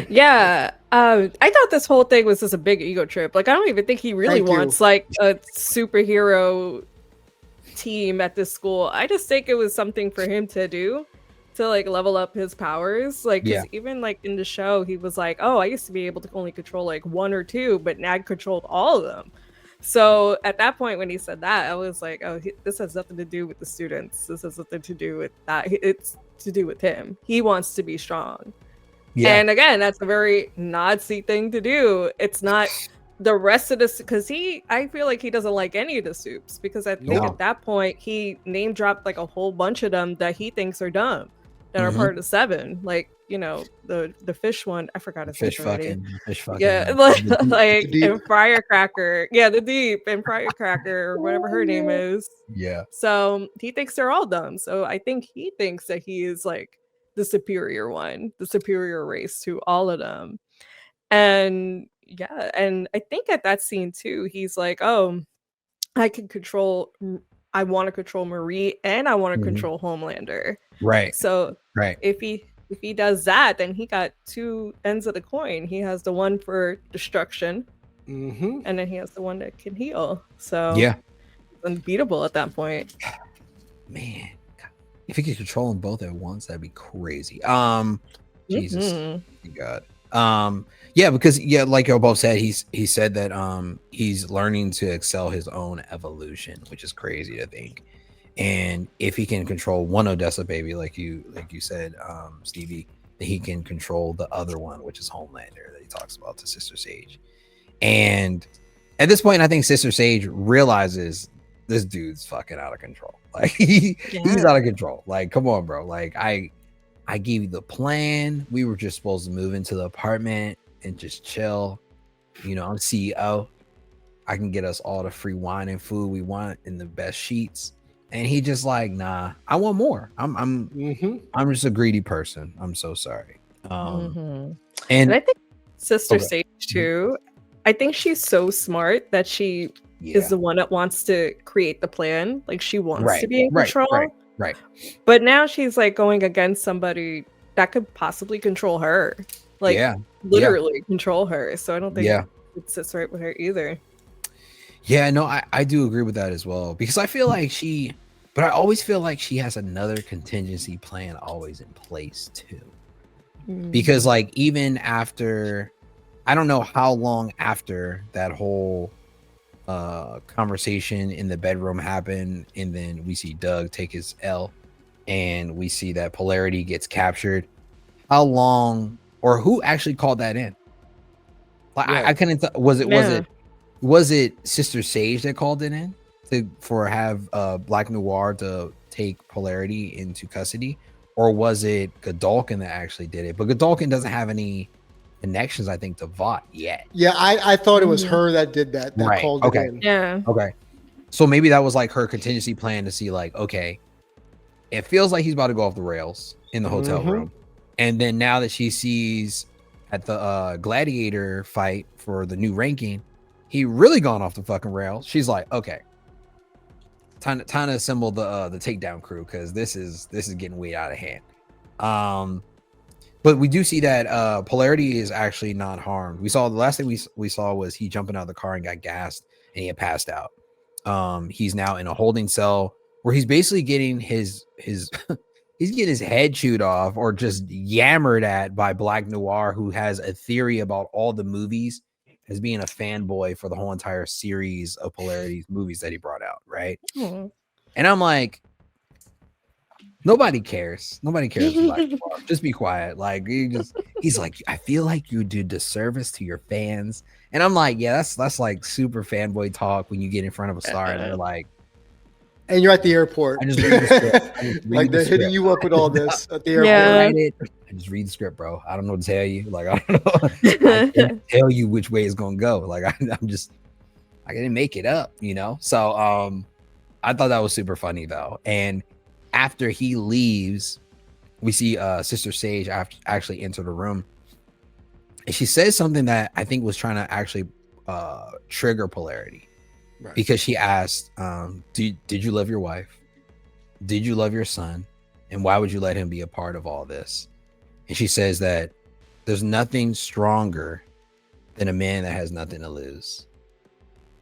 Yeah, I thought this whole thing was just a big ego trip. Like, I don't even think he really wants like a superhero team at this school. I just think it was something for him to do to like level up his powers. Like, 'cause even like in the show, he was like, "Oh, I used to be able to only control like one or two, but now I controlled all of them." So at that point, when he said that, I was like, "Oh, this has nothing to do with the students. This has nothing to do with that. It's to do with him. He wants to be strong." Yeah. And again, that's a very Nazi thing to do. It's not the rest of this, because I feel like he doesn't like any of the Supes, because I think at that point he name dropped like a whole bunch of them that he thinks are dumb, that are part of the Seven. Like, you know, the fish one, I forgot his name already. Fish fucking. Yeah, like and Firecracker. Yeah, the Deep and Firecracker, or whatever her name is. Yeah. So he thinks they're all dumb. So I think he thinks that he is like the superior one, the superior race to all of them. And yeah, and I think at that scene too, he's like, "Oh, I want to control Marie and I want to control Homelander." Right. So if he does that, then he got two ends of the coin. He has the one for destruction, and then he has the one that can heal. So yeah, unbeatable at that point. Man, if he could control them both at once, that'd be crazy. Jesus, God. Yeah, because like you both said, he said that he's learning to excel his own evolution, which is crazy to think. And if he can control one Odessa baby, like you said, Stevie, that he can control the other one, which is Homelander, that he talks about to Sister Sage. And at this point, I think Sister Sage realizes this dude's fucking out of control. Like he's out of control. Like, come on, bro. Like I gave you the plan. We were just supposed to move into the apartment and just chill. You know, I'm CEO. I can get us all the free wine and food we want in the best sheets. And he just like, nah, I want more. I'm just a greedy person. I'm so sorry. And I think Sister Sage too. I think she's so smart that she is the one that wants to create the plan. Like she wants to be in control. Right. But now she's like going against somebody that could possibly control her. Like literally control her. So I don't think it sits right with her either. Yeah, no, I do agree with that as well. Because I feel like but I always feel like she has another contingency plan always in place too. Because like even after, I don't know how long after that whole conversation in the bedroom happened, and then we see Doug take his L and we see that Polarity gets captured. How long, or who actually called that in? Like I couldn't was it Sister Sage that called it in to have Black Noir to take Polarity into custody, or was it Godolkin that actually did it? But Godolkin doesn't have any connections, I think, to Vought yet. Yeah, I thought it was her that did that called it in. Yeah. Okay. So maybe that was like her contingency plan to see like, okay, it feels like he's about to go off the rails in the hotel room. And then now that she sees at the gladiator fight for the new ranking, he really gone off the fucking rails. She's like, okay, time to assemble the takedown crew, because this is getting way out of hand. But we do see that Polarity is actually not harmed. We saw the last thing we saw was he jumping out of the car and got gassed and he had passed out. He's now in a holding cell where he's basically getting his he's getting his head chewed off or just yammered at by Black Noir, who has a theory about all the movies as being a fanboy for the whole entire series of Polarity's movies that he brought out, right? Mm. And I'm like, nobody cares. Nobody cares. Just be quiet. Like he's like, I feel like you do disservice to your fans. And I'm like, yeah, that's like super fanboy talk when you get in front of a star and they're like, and you're at the airport. I just read the script. Like they're hitting you up with all this at the airport. Yeah. I just read the script, bro. I don't know what to tell you. Like I don't know. I can't tell you which way it's gonna go. Like I'm just I didn't make it up, you know. So I thought that was super funny though. And after he leaves, we see Sister Sage actually enter the room. And she says something that I think was trying to actually trigger Polarity. Right. Because she asked, did you love your wife? Did you love your son? And why would you let him be a part of all this? And she says that there's nothing stronger than a man that has nothing to lose.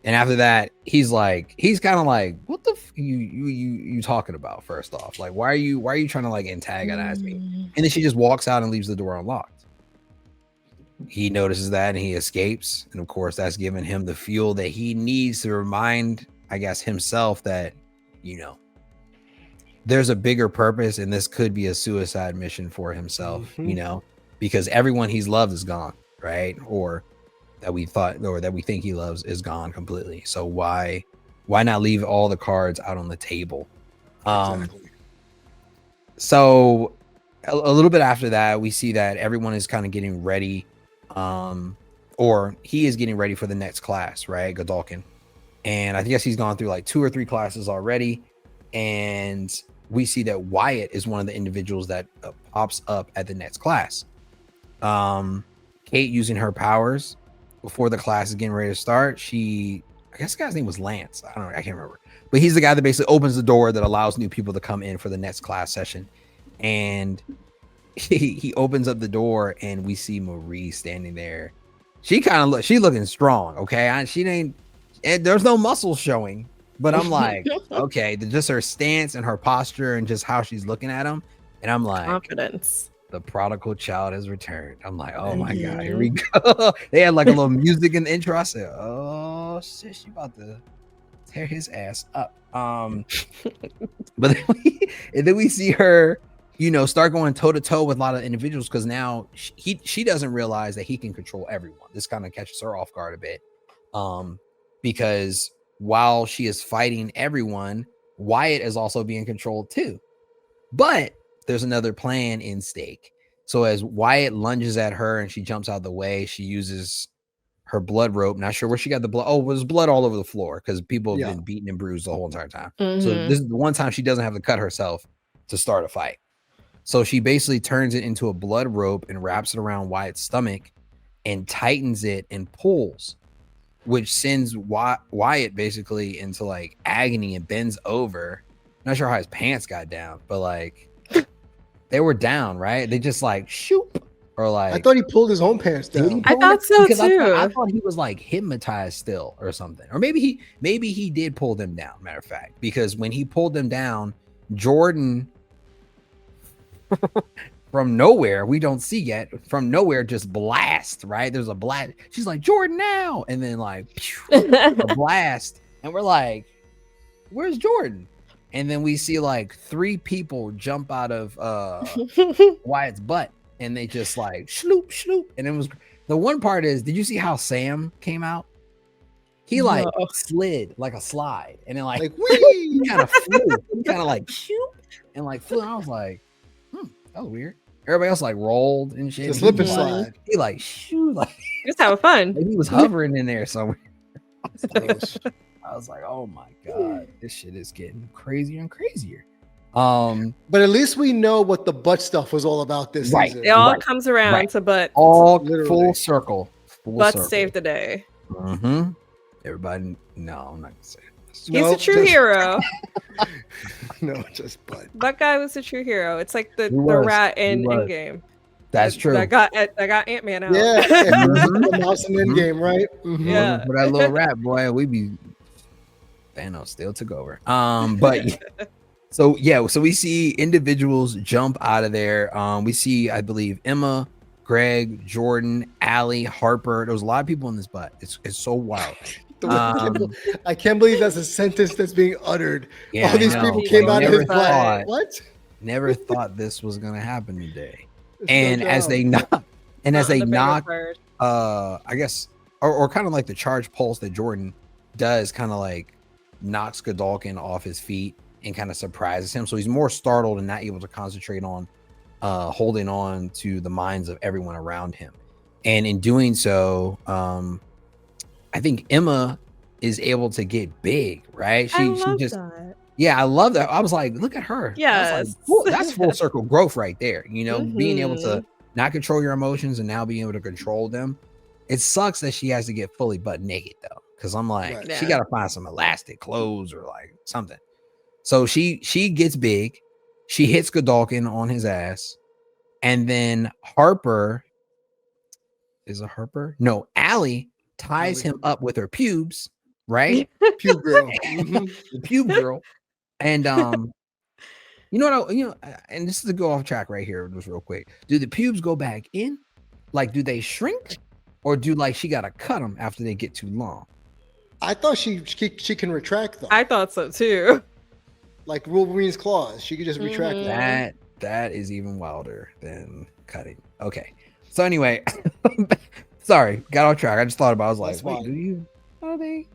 And after that, he's kind of like, what the you talking about? First off, like, why are you trying to like antagonize me? And then she just walks out and leaves the door unlocked. He notices that and he escapes. And of course, that's given him the fuel that he needs to remind, I guess, himself that, you know, there's a bigger purpose and this could be a suicide mission for himself, you know, because everyone he's loved is gone, right? Or that we thought or that we think he loves is gone completely. So why not leave all the cards out on the table? Exactly. So a little bit after that, we see that everyone is kind of getting ready. Or he is getting ready for the next class, right? Godolkin. And I guess he's gone through like 2 or 3 classes already. And we see that Wyatt is one of the individuals that pops up at the next class. Cate using her powers before the class is getting ready to start. I guess the guy's name was Lance. I don't know. I can't remember. But he's the guy that basically opens the door that allows new people to come in for the next class session. And he opens up the door and we see Marie standing there. She looking strong. Okay. There's no muscles showing, but I'm like, okay, just her stance and her posture and just how she's looking at him. And I'm like, confidence. The prodigal child has returned. I'm like, oh my God, here we go. They had like a little music in the intro. I said, oh shit, she about to tear his ass up. But then we see her, you know, start going toe to toe with a lot of individuals because now she doesn't realize that he can control everyone. This kind of catches her off guard a bit, because while she is fighting everyone, Wyatt is also being controlled too. But there's another plan in stake. So as Wyatt lunges at her and she jumps out of the way, she uses her blood rope. Not sure where she got the blood. Oh, there's blood all over the floor because people have been beaten and bruised the whole entire time. So this is the one time she doesn't have to cut herself to start a fight. So she basically turns it into a blood rope and wraps it around Wyatt's stomach and tightens it and pulls, which sends Wyatt basically into like agony and bends over. Not sure how his pants got down, but like they were down, right? They just like shoop or like. I thought he pulled his own pants down. I thought so too. I thought he was like hypnotized still or something, or maybe he did pull them down. Matter of fact, because when he pulled them down, Jordan from nowhere, we don't see yet, from nowhere just blast, right? There's a blast. She's like, Jordan now, and then like a blast, and we're like, where's Jordan? And then we see like 3 people jump out of Wyatt's butt, and they just like shloop shloop. And it was the one part is, did you see how Sam came out? He like slid like a slide, and then like he kind of flew, he kind of like shoot and like flew. And I was like, that was weird. Everybody else like rolled and shit. It's a slip and slide. He like shoot, like just having fun. Like he was hovering in there somewhere. I was like, oh my God, this shit is getting crazier and crazier. But at least we know what the butt stuff was all about this season. It all comes around to butt. All full circle. Butt saved the day. Everybody, no, I'm not gonna say it. He's a true hero. No, just butt. Butt guy was a true hero. It's like the rat in Endgame. That's true. I got Ant-Man out. Yeah, Mhm. the mouse in Endgame, right? Mhm. Yeah. For that little rap, boy, we be Thanos still took over. But so we see individuals jump out of there. We see, I believe, Emma, Greg, Jordan, Allie, Harper. There's a lot of people in this butt. It's so wild. I can't believe that's a sentence that's being uttered. Yeah, All these I know. people Like, came out of never his butt. thought- What? Never thought this was gonna happen today. It's And no as doubt. they knock, and as they the bigger knock, part. I guess, or kind of like the charge pulse that Jordan does, kind of like knocks Godolkin off his feet and kind of surprises him. So he's more startled and not able to concentrate on holding on to the minds of everyone around him. And in doing so, I think Emma is able to get big, right? I love just that. yeah, I love that. I was like, look at her. I was Yes. like, "Whoa, that's full circle growth right there. You know, being able to Mhm. not control your emotions and now being able to control them. It sucks that she has to get fully butt naked though, because I'm like, Right. she Yeah. got to find some elastic clothes or like something. So she gets big, she hits Godolkin on his ass, and then Harper is a Harper? No, Allie ties Allie. him up with her pubes, right? Pube girl. Mhm. The pube girl. And you know what? And this is to go off track right here, just real quick. Do the pubes go back in? Like, do they shrink, or do like she gotta cut them after they get too long? I thought she can retract them, I thought so too. like Wolverine's claws. She could just retract Mhm. them. That is even wilder than cutting. Okay, so anyway, sorry, got off track. I just thought about. I was like, That's wait, fine. do you? Are they?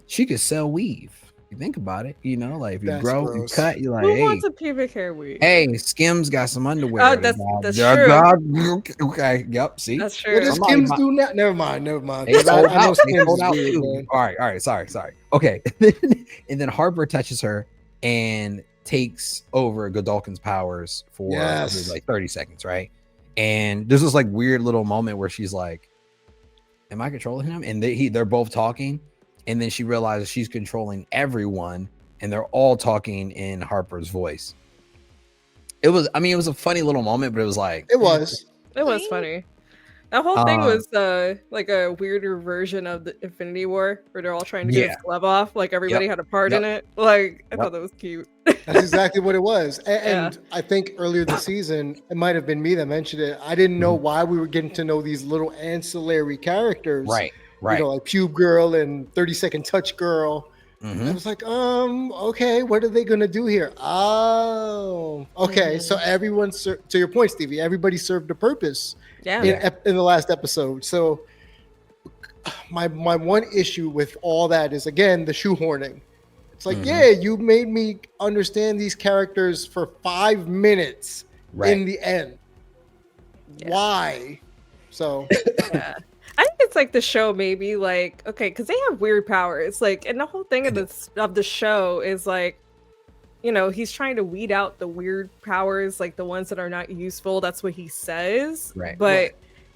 She could sell weave. You think about it, you know, like if you That's grow gross. and cut, you're like, Who hey, wants a pubic hair weave? hey, Skims got some underwear. Oh, that's true. Okay, yep. See, That's What true. does Somebody Skims might- do now? Never mind. they sold I know out. They Skims sold is out weird, too. man. All right. Sorry. Okay. And then Harper touches her and takes over Godolkin's powers for Yes. like 30 seconds, right? And there's this like weird little moment where she's like, "Am I controlling him?" And they're both talking, and then she realizes she's controlling everyone, and they're all talking in Harper's voice. It was a funny little moment, but it was like, It was. It was funny. That whole thing was like a weirder version of the Infinity War, where they're all trying to get his glove off. Like everybody had a part in it. Like I thought that was cute. That's exactly what it was. Yeah. And I think earlier this season, it might have been me that mentioned it. I didn't know why we were getting to know these little ancillary characters. right. You know, like Pube Girl and 30-Second Touch Girl. Mhm. I was like, okay, what are they gonna do here? Oh, okay. So everyone, to your point, Stevie, everybody served a purpose Yeah. in the last episode. So my one issue with all that is again the shoehorning. It's like, yeah, you made me understand these characters for 5 minutes in the end. Yeah. Why? So Yeah. I think it's like the show maybe like okay, because they have weird powers. Like, and the whole thing of the show is like, you know, he's trying to weed out the weird powers, like the ones that are not useful. That's what he says. Right. But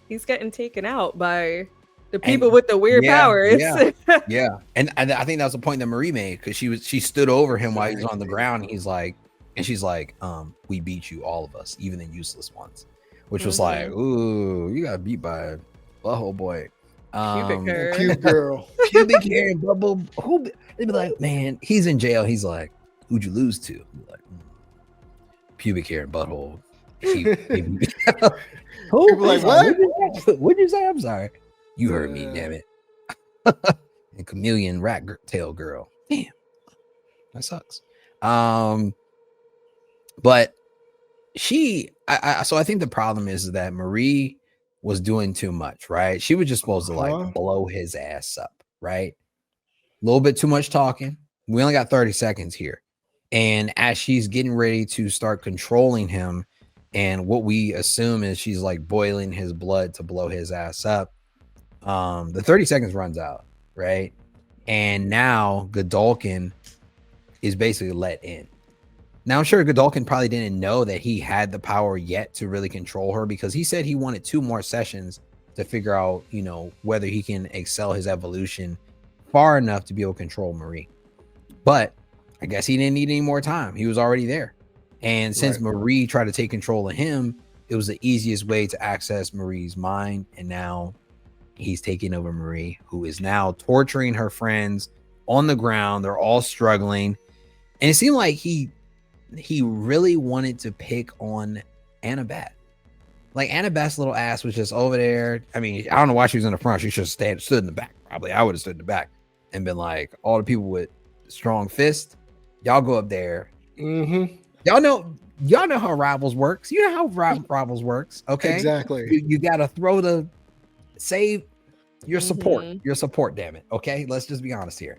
he's getting taken out by the people with the weird powers. Yeah. And I think that was the point that Marie made, because she stood over him while he was on the ground. And she's like, we beat you, all of us, even the useless ones, which was like, ooh, you got beat by a butthole boy. Pubic hair. Pube Girl. Pubic hair and bubble. They'd be like, man, he's in jail. He's like, who'd you lose to? Like, pubic hair and butthole. Who? People like, what? What'd you say? I'm sorry. You heard me, damn it. And chameleon rat tail girl. Damn, that sucks. But so I think the problem is that Marie was doing too much, right? She was just supposed to like blow his ass up, right? A little bit too much talking. We only got 30 seconds here. And as she's getting ready to start controlling him, and what we assume is she's like boiling his blood to blow his ass up, the 30 seconds runs out, right? And now Godolkin is basically let in. Now, I'm sure Godolkin probably didn't know that he had the power yet to really control her, because he said he wanted 2 more sessions to figure out, you know, whether he can excel his evolution far enough to be able to control Marie. But I guess he didn't need any more time. He was already there. And since Right. Marie tried to take control of him, it was the easiest way to access Marie's mind. And now he's taking over Marie, who is now torturing her friends on the ground. They're all struggling. And it seemed like he really wanted to pick on Annabeth. Like Annabeth's little ass was just over there. I mean, I don't know why she was in the front. She should have stood in the back. Probably I would have stood in the back and been like, all the people with strong fists, y'all go up there. Mm-hmm. Y'all know how rivals works. You know how rivals works. Okay. Exactly. You gotta throw the save your support. Mhm. Your support, damn it. Okay. Let's just be honest here.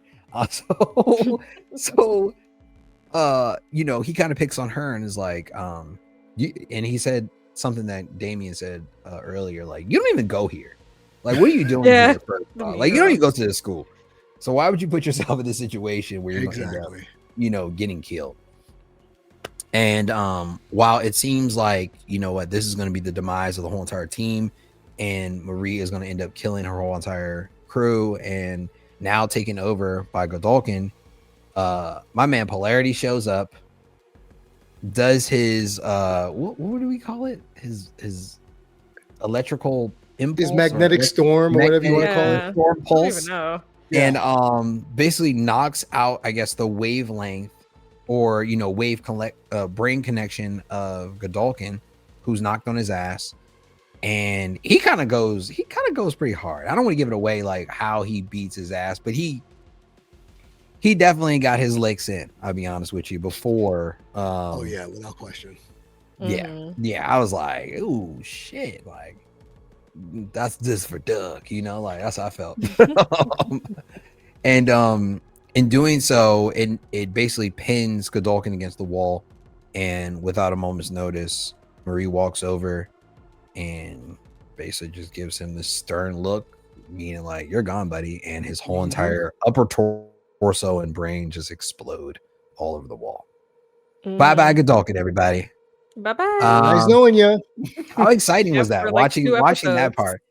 You know, he kind of picks on her and is like, and he said something that Damien said earlier, like, you don't even go here. Like, what are you doing Yeah. here? First of all? Like, you don't even go to this school. So why would you put yourself in this situation where you're going to end up, you know, getting killed? And while it seems like, you know what, this is going to be the demise of the whole entire team, and Marie is going to end up killing her whole entire crew and now taken over by Godolkin, my man Polarity shows up, does his what do we call it? His electrical impulse, His magnetic storm or whatever you want to call it. storm I don't pulse, even know. and basically knocks out, I guess, the wavelength or, you know, brain connection of Godolkin, who's knocked on his ass. And he kind of goes pretty hard. I don't want to give it away, like how he beats his ass, but he definitely got his licks in. I'll be honest with you. Before, Oh yeah, without question. yeah, I was like, ooh, shit, like that's this for Doug, you know, like that's how I felt. And in doing so, it basically pins Godolkin against the wall, and without a moment's notice, Marie walks over and basically just gives him this stern look, meaning like, you're gone, buddy. And his whole entire upper torso and brain just explode all over the wall. Bye bye, Godolkin, everybody. Bye bye. Nice knowing you. How exciting was that? For like watching 2 that episodes. part.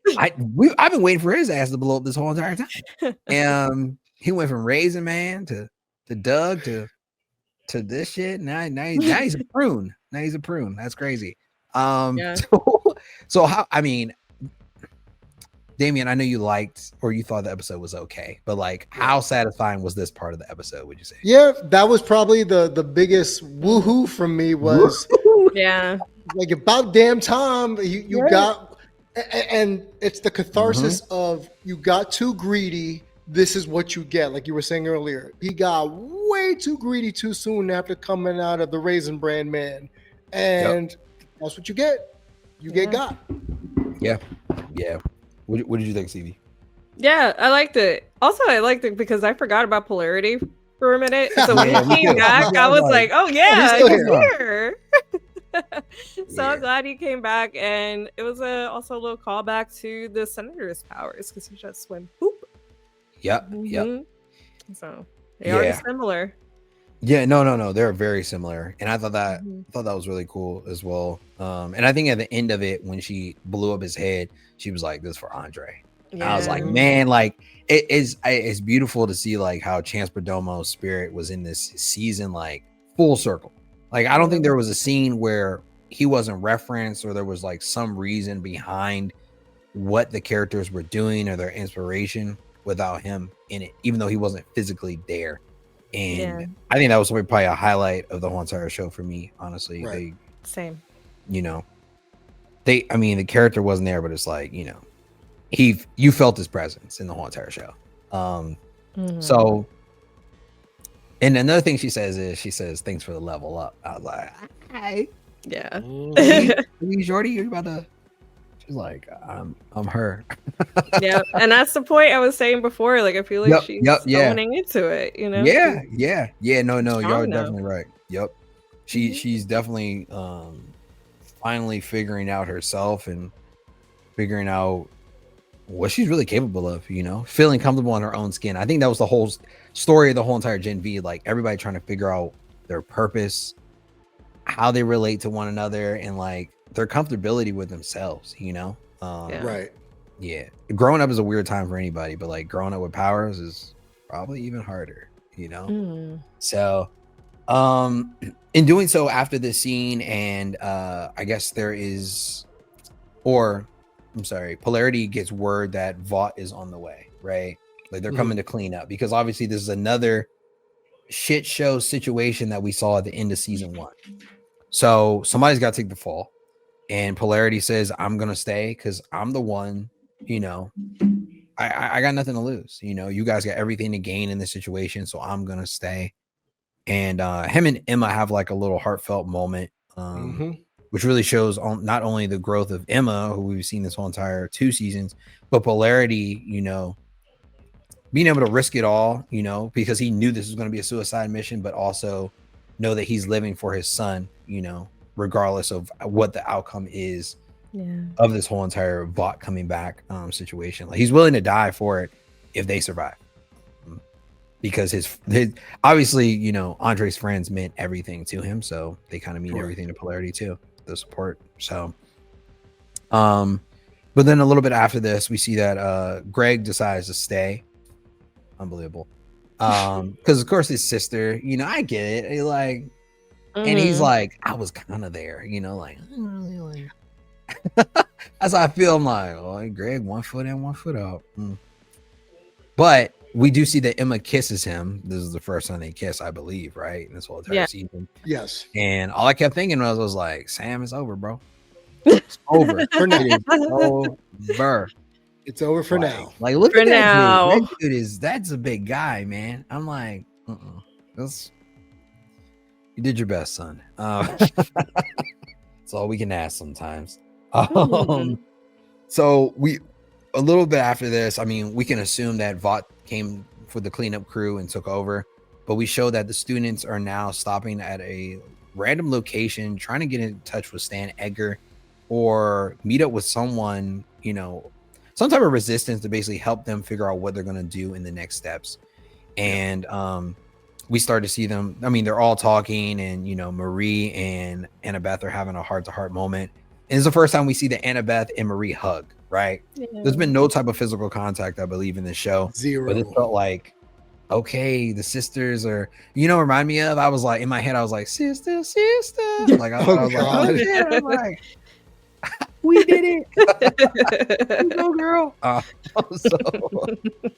I've been waiting for his ass to blow up this whole entire time. And he went from Raisin Man to Doug to this shit. Now he's a prune. Now he's a prune. That's crazy. Yeah. So how, I mean, Damien, I know you liked or you thought the episode was okay, but like, how satisfying was this part of the episode, would you say? Yeah, that was probably the biggest woohoo from me was Yeah. like, about damn time you got, and it's the catharsis of, you got too greedy, this is what you get. Like you were saying earlier, he got way too greedy too soon after coming out of the Raisin Bran Man, and that's what you get. You get got. Yeah. What did you think, Stevie? Yeah, I liked it. Also, I liked it because I forgot about Polarity for a minute. So when Yeah, he me came too. back, I was like, oh yeah, he's he's still here. So Yeah. I'm glad he came back. And it was also a little callback to the Senator's powers because he just went boop. Yep. Mhm. So they are Yeah. similar. Yeah, no, they're very similar, and I thought that Mhm. was really cool as well. And I think at the end of it, when she blew up his head, she was like, "This is for Andre." And I was like, Yeah. man, like it's beautiful to see like how Chance Perdomo's spirit was in this season, like full circle. Like I don't think there was a scene where he wasn't referenced or there was like some reason behind what the characters were doing or their inspiration without him in it, even though he wasn't physically there. And Yeah. I think that was probably a highlight of the whole entire show for me, honestly. Right. Same. You know, the character wasn't there, but it's like, you know, you felt his presence in the whole entire show. So, and another thing she says is, thanks for the level up. I was like, hey, Yeah. are you Jordy? You're about to, she's like, I'm her. Yeah. And that's the point I was saying before. Like, I feel like she's going into it, you know? Yeah. No, Strong y'all are enough. definitely right. Yep. She's definitely finally figuring out herself and figuring out what she's really capable of, you know, feeling comfortable in her own skin. I think that was the whole story of the whole entire Gen V, like everybody trying to figure out their purpose, how they relate to one another, and like their comfortability with themselves, you know? Right. Yeah. Growing up is a weird time for anybody, but like growing up with powers is probably even harder, you know? So In doing so, after this scene, and I guess there is, or I'm sorry, Polarity gets word that Vought is on the way, right? Like they're coming to clean up, because obviously this is another shit show situation that we saw at the end of season 1. So somebody's got to take the fall, and Polarity says, "I'm gonna stay because I'm the one, you know, I got nothing to lose. You know, you guys got everything to gain in this situation, so I'm gonna stay." And him and Emma have like a little heartfelt moment, which really shows on not only the growth of Emma, who we've seen this whole entire 2 seasons, but Polarity, you know, being able to risk it all, you know, because he knew this was going to be a suicide mission, but also know that he's living for his son, you know, regardless of what the outcome is of this whole entire Vought coming back situation. Like he's willing to die for it if they survive. Because his obviously, you know, Andre's friends meant everything to him, so they kind of mean everything to Polarity too, the support. So but then a little bit after this, we see that Greg decides to stay. Unbelievable. Because of course his sister, you know, I get it, like, and he's like, I was kind of there, you know, like, I don't really like that's how I feel. I'm like, oh, Greg, 1 foot in, 1 foot out. But we do see that Emma kisses him. This is the first time they kiss, I believe, right? In this whole entire season. Yes. And all I kept thinking was like, Sam, it's over, bro. It's over. For now. It is over. It's over for now. Like, look For at that now. dude. That dude that's a big guy, man. I'm like, you did your best, son. That's all we can ask sometimes. So we, a little bit after this, I mean, we can assume that Vought came for the cleanup crew and took over, but we show that the students are now stopping at a random location, trying to get in touch with Stan Edgar or meet up with someone, you know, some type of resistance to basically help them figure out what they're going to do in the next steps. And we start to see them. I mean, they're all talking, and, you know, Marie and Annabeth are having a heart-to-heart moment. And it's the first time we see that Annabeth and Marie hug, right? There's been no type of physical contact, I believe, in this show. Zero. But it felt like, okay, the sisters are, you know, remind me of, I was like, in my head, I was like, sister. Like, I was like, oh, yeah. I'm like, we did it. Go, girl. So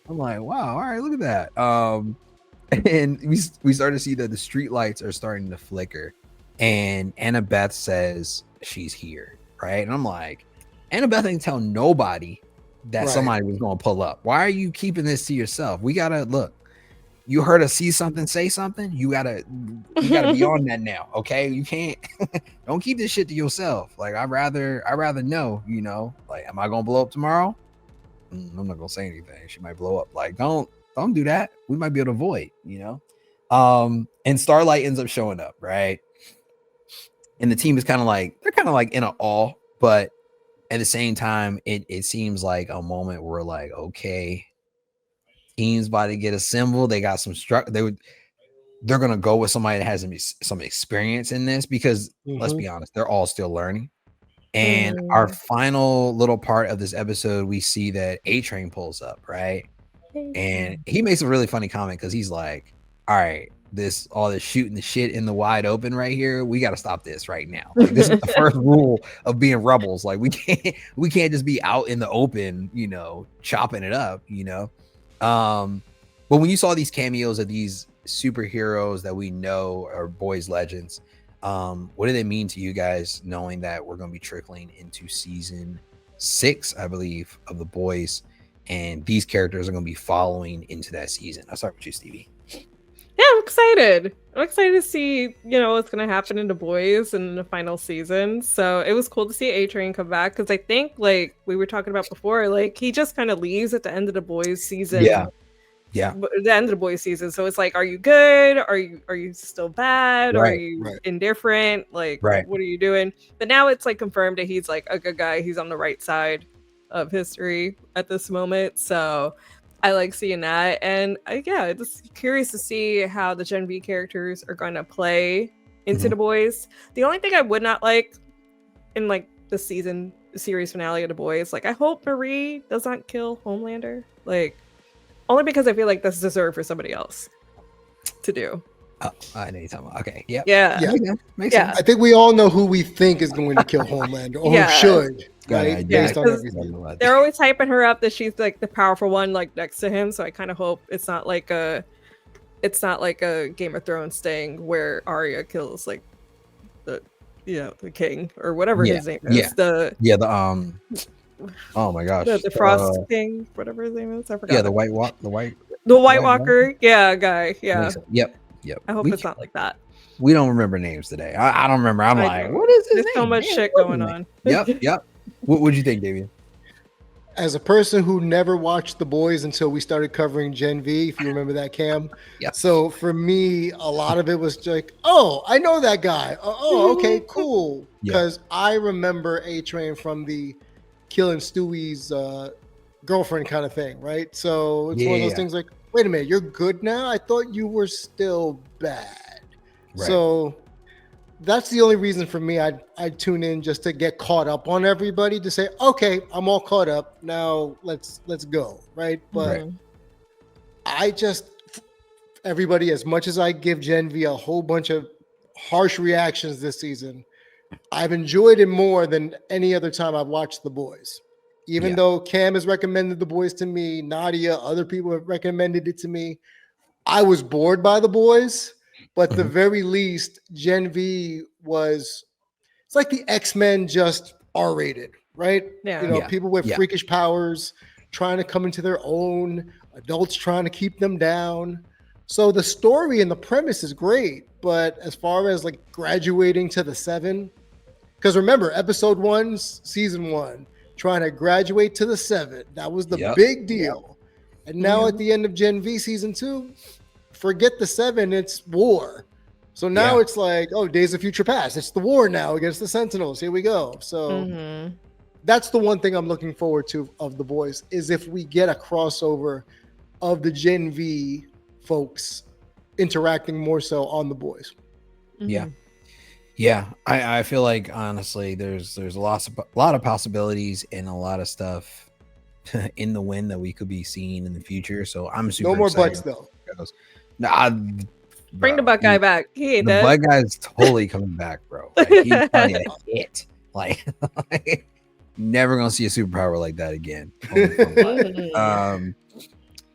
I'm like, wow, all right, look at that. And we start to see that the street lights are starting to flicker. And Annabeth says she's here, right? And I'm like, Annabeth ain't tell nobody that somebody was going to pull up. Why are you keeping this to yourself? We gotta look. You heard us see something, say something. You gotta be on that now, okay? You can't. Don't keep this shit to yourself. Like I'd rather know. You know, like, am I gonna blow up tomorrow? I'm not gonna say anything. She might blow up. Like, don't do that. We might be able to avoid. You know. And Starlight ends up showing up, right? And the team is kind of like, they're kind of like in an awe, but at the same time, it seems like a moment where, like, okay, team's about to get assembled. They got some they're gonna go with somebody that has some experience in this, because let's be honest, they're all still learning. And our final little part of this episode, we see that A-Train pulls up, right? And he makes a really funny comment, because he's like, all right, all this shooting the shit in the wide open right here, we got to stop this right now. Like, this is the first rule of being rebels. Like, we can't just be out in the open, you know, chopping it up, you know. But when you saw these cameos of these superheroes that we know are boys legends, what did it mean to you guys, knowing that we're going to be trickling into season 6, I believe, of The Boys, and these characters are going to be following into that season? I'll start with you, Stevie. Yeah, I'm excited. I'm excited to see, you know, what's going to happen in The Boys in the final season. So it was cool to see A-Train come back, because I think, like we were talking about before, like, he just kind of leaves at the end of The Boys season. Yeah. The end of The Boys season. So it's like, are you good? Are you still bad? Are you indifferent? Like, what are you doing? But now it's like confirmed that he's like a good guy. He's on the right side of history at this moment. So I like seeing that. And yeah, just curious to see how the Gen V characters are going to play into The Boys. The only thing I would not like in like the series finale of The Boys, like, I hope Marie does not kill Homelander. Like, only because I feel like that's deserved for somebody else to do. I know you're talking about. Okay, yep. Yeah. Yeah. Makes Yeah. sense. I think we all know who we think is going to kill Homelander, or Yeah. who should, Got an right? idea. Based on 'cause everything. They're always hyping her up that she's like the powerful one, like next to him. So I kind of hope it's not like a Game of Thrones thing where Arya kills like the the king or whatever his name is. Oh my gosh. The Frost King, whatever his name is. I forgot. Yeah, the White Walker. The White Walker. Yeah, guy. Yeah. Yep. I hope it's not like that. We don't remember names today. I don't remember. I'm I like, know. what is his There's name? so much Man, shit what is going his on. name? Yep. What would you think, Davian? As a person who never watched The Boys until we started covering Gen V, if you remember that, Cam. Yeah. So for me, a lot of it was like, oh, I know that guy. Oh, okay, cool. Because I remember A-Train from the killing Stewie's girlfriend kind of thing, right? So it's one of those things like, wait a minute, you're good now? I thought you were still bad. Right. So that's the only reason for me I'd tune in, just to get caught up on everybody, to say, okay, I'm all caught up now, let's go, right? But everybody, as much as I give Gen V a whole bunch of harsh reactions this season, I've enjoyed it more than any other time I've watched The Boys. Even though Cam has recommended The Boys to me, Nadia, other people have recommended it to me, I was bored by The Boys. But the very least, Gen V it's like the X-Men, just R-rated, right? Yeah. People with freakish powers trying to come into their own, adults trying to keep them down. So the story and the premise is great, but as far as like graduating to the 7, because remember, episode 1, season 1, trying to graduate to the 7, that was the big deal. And now at the end of Gen V season 2, forget the 7, it's war. So now it's like, oh, Days of Future Past. It's the war now against the Sentinels. Here we go. So that's the one thing I'm looking forward to of The Boys, is if we get a crossover of the Gen V folks interacting more so on The Boys. Yeah. I feel like, honestly, there's a lot of possibilities and a lot of stuff in the wind that we could be seeing in the future. So I'm super No more excited. butts though. Bring the butt guy back. He ain't dead. The butt guy's totally coming back, bro. Like, he's probably a hit. Like, never gonna see a superpower like that again.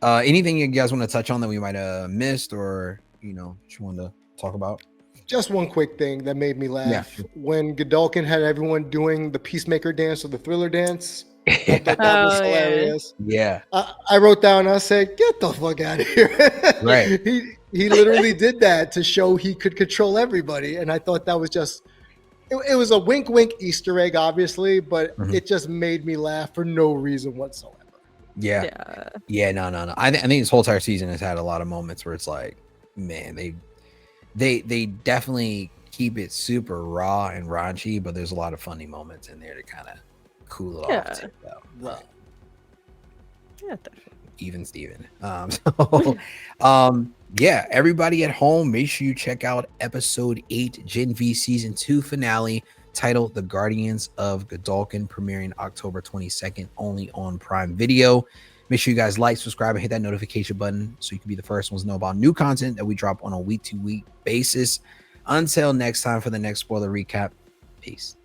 Anything you guys want to touch on that we might have missed, or you want to talk about? Just one quick thing that made me laugh. When Godolkin had everyone doing the Peacemaker dance or the Thriller dance. I thought that was hilarious. Yeah. I wrote down, I said, get the fuck out of here. Right. He literally did that to show he could control everybody. And I thought that was just, it was a wink, wink Easter egg, obviously, but it just made me laugh for no reason whatsoever. No. I think this whole entire season has had a lot of moments where it's like, man, they definitely keep it super raw and raunchy, but there's a lot of funny moments in there to kind of cool it off too, right. Yeah, definitely. Even Steven. Everybody at home, make sure you check out episode 8, Gen V season 2 finale, titled The Guardians of Godolkin, premiering October 22nd, only on Prime Video. Make sure you guys like, subscribe, and hit that notification button so you can be the first ones to know about new content that we drop on a week-to-week basis. Until next time, for the next spoiler recap, peace.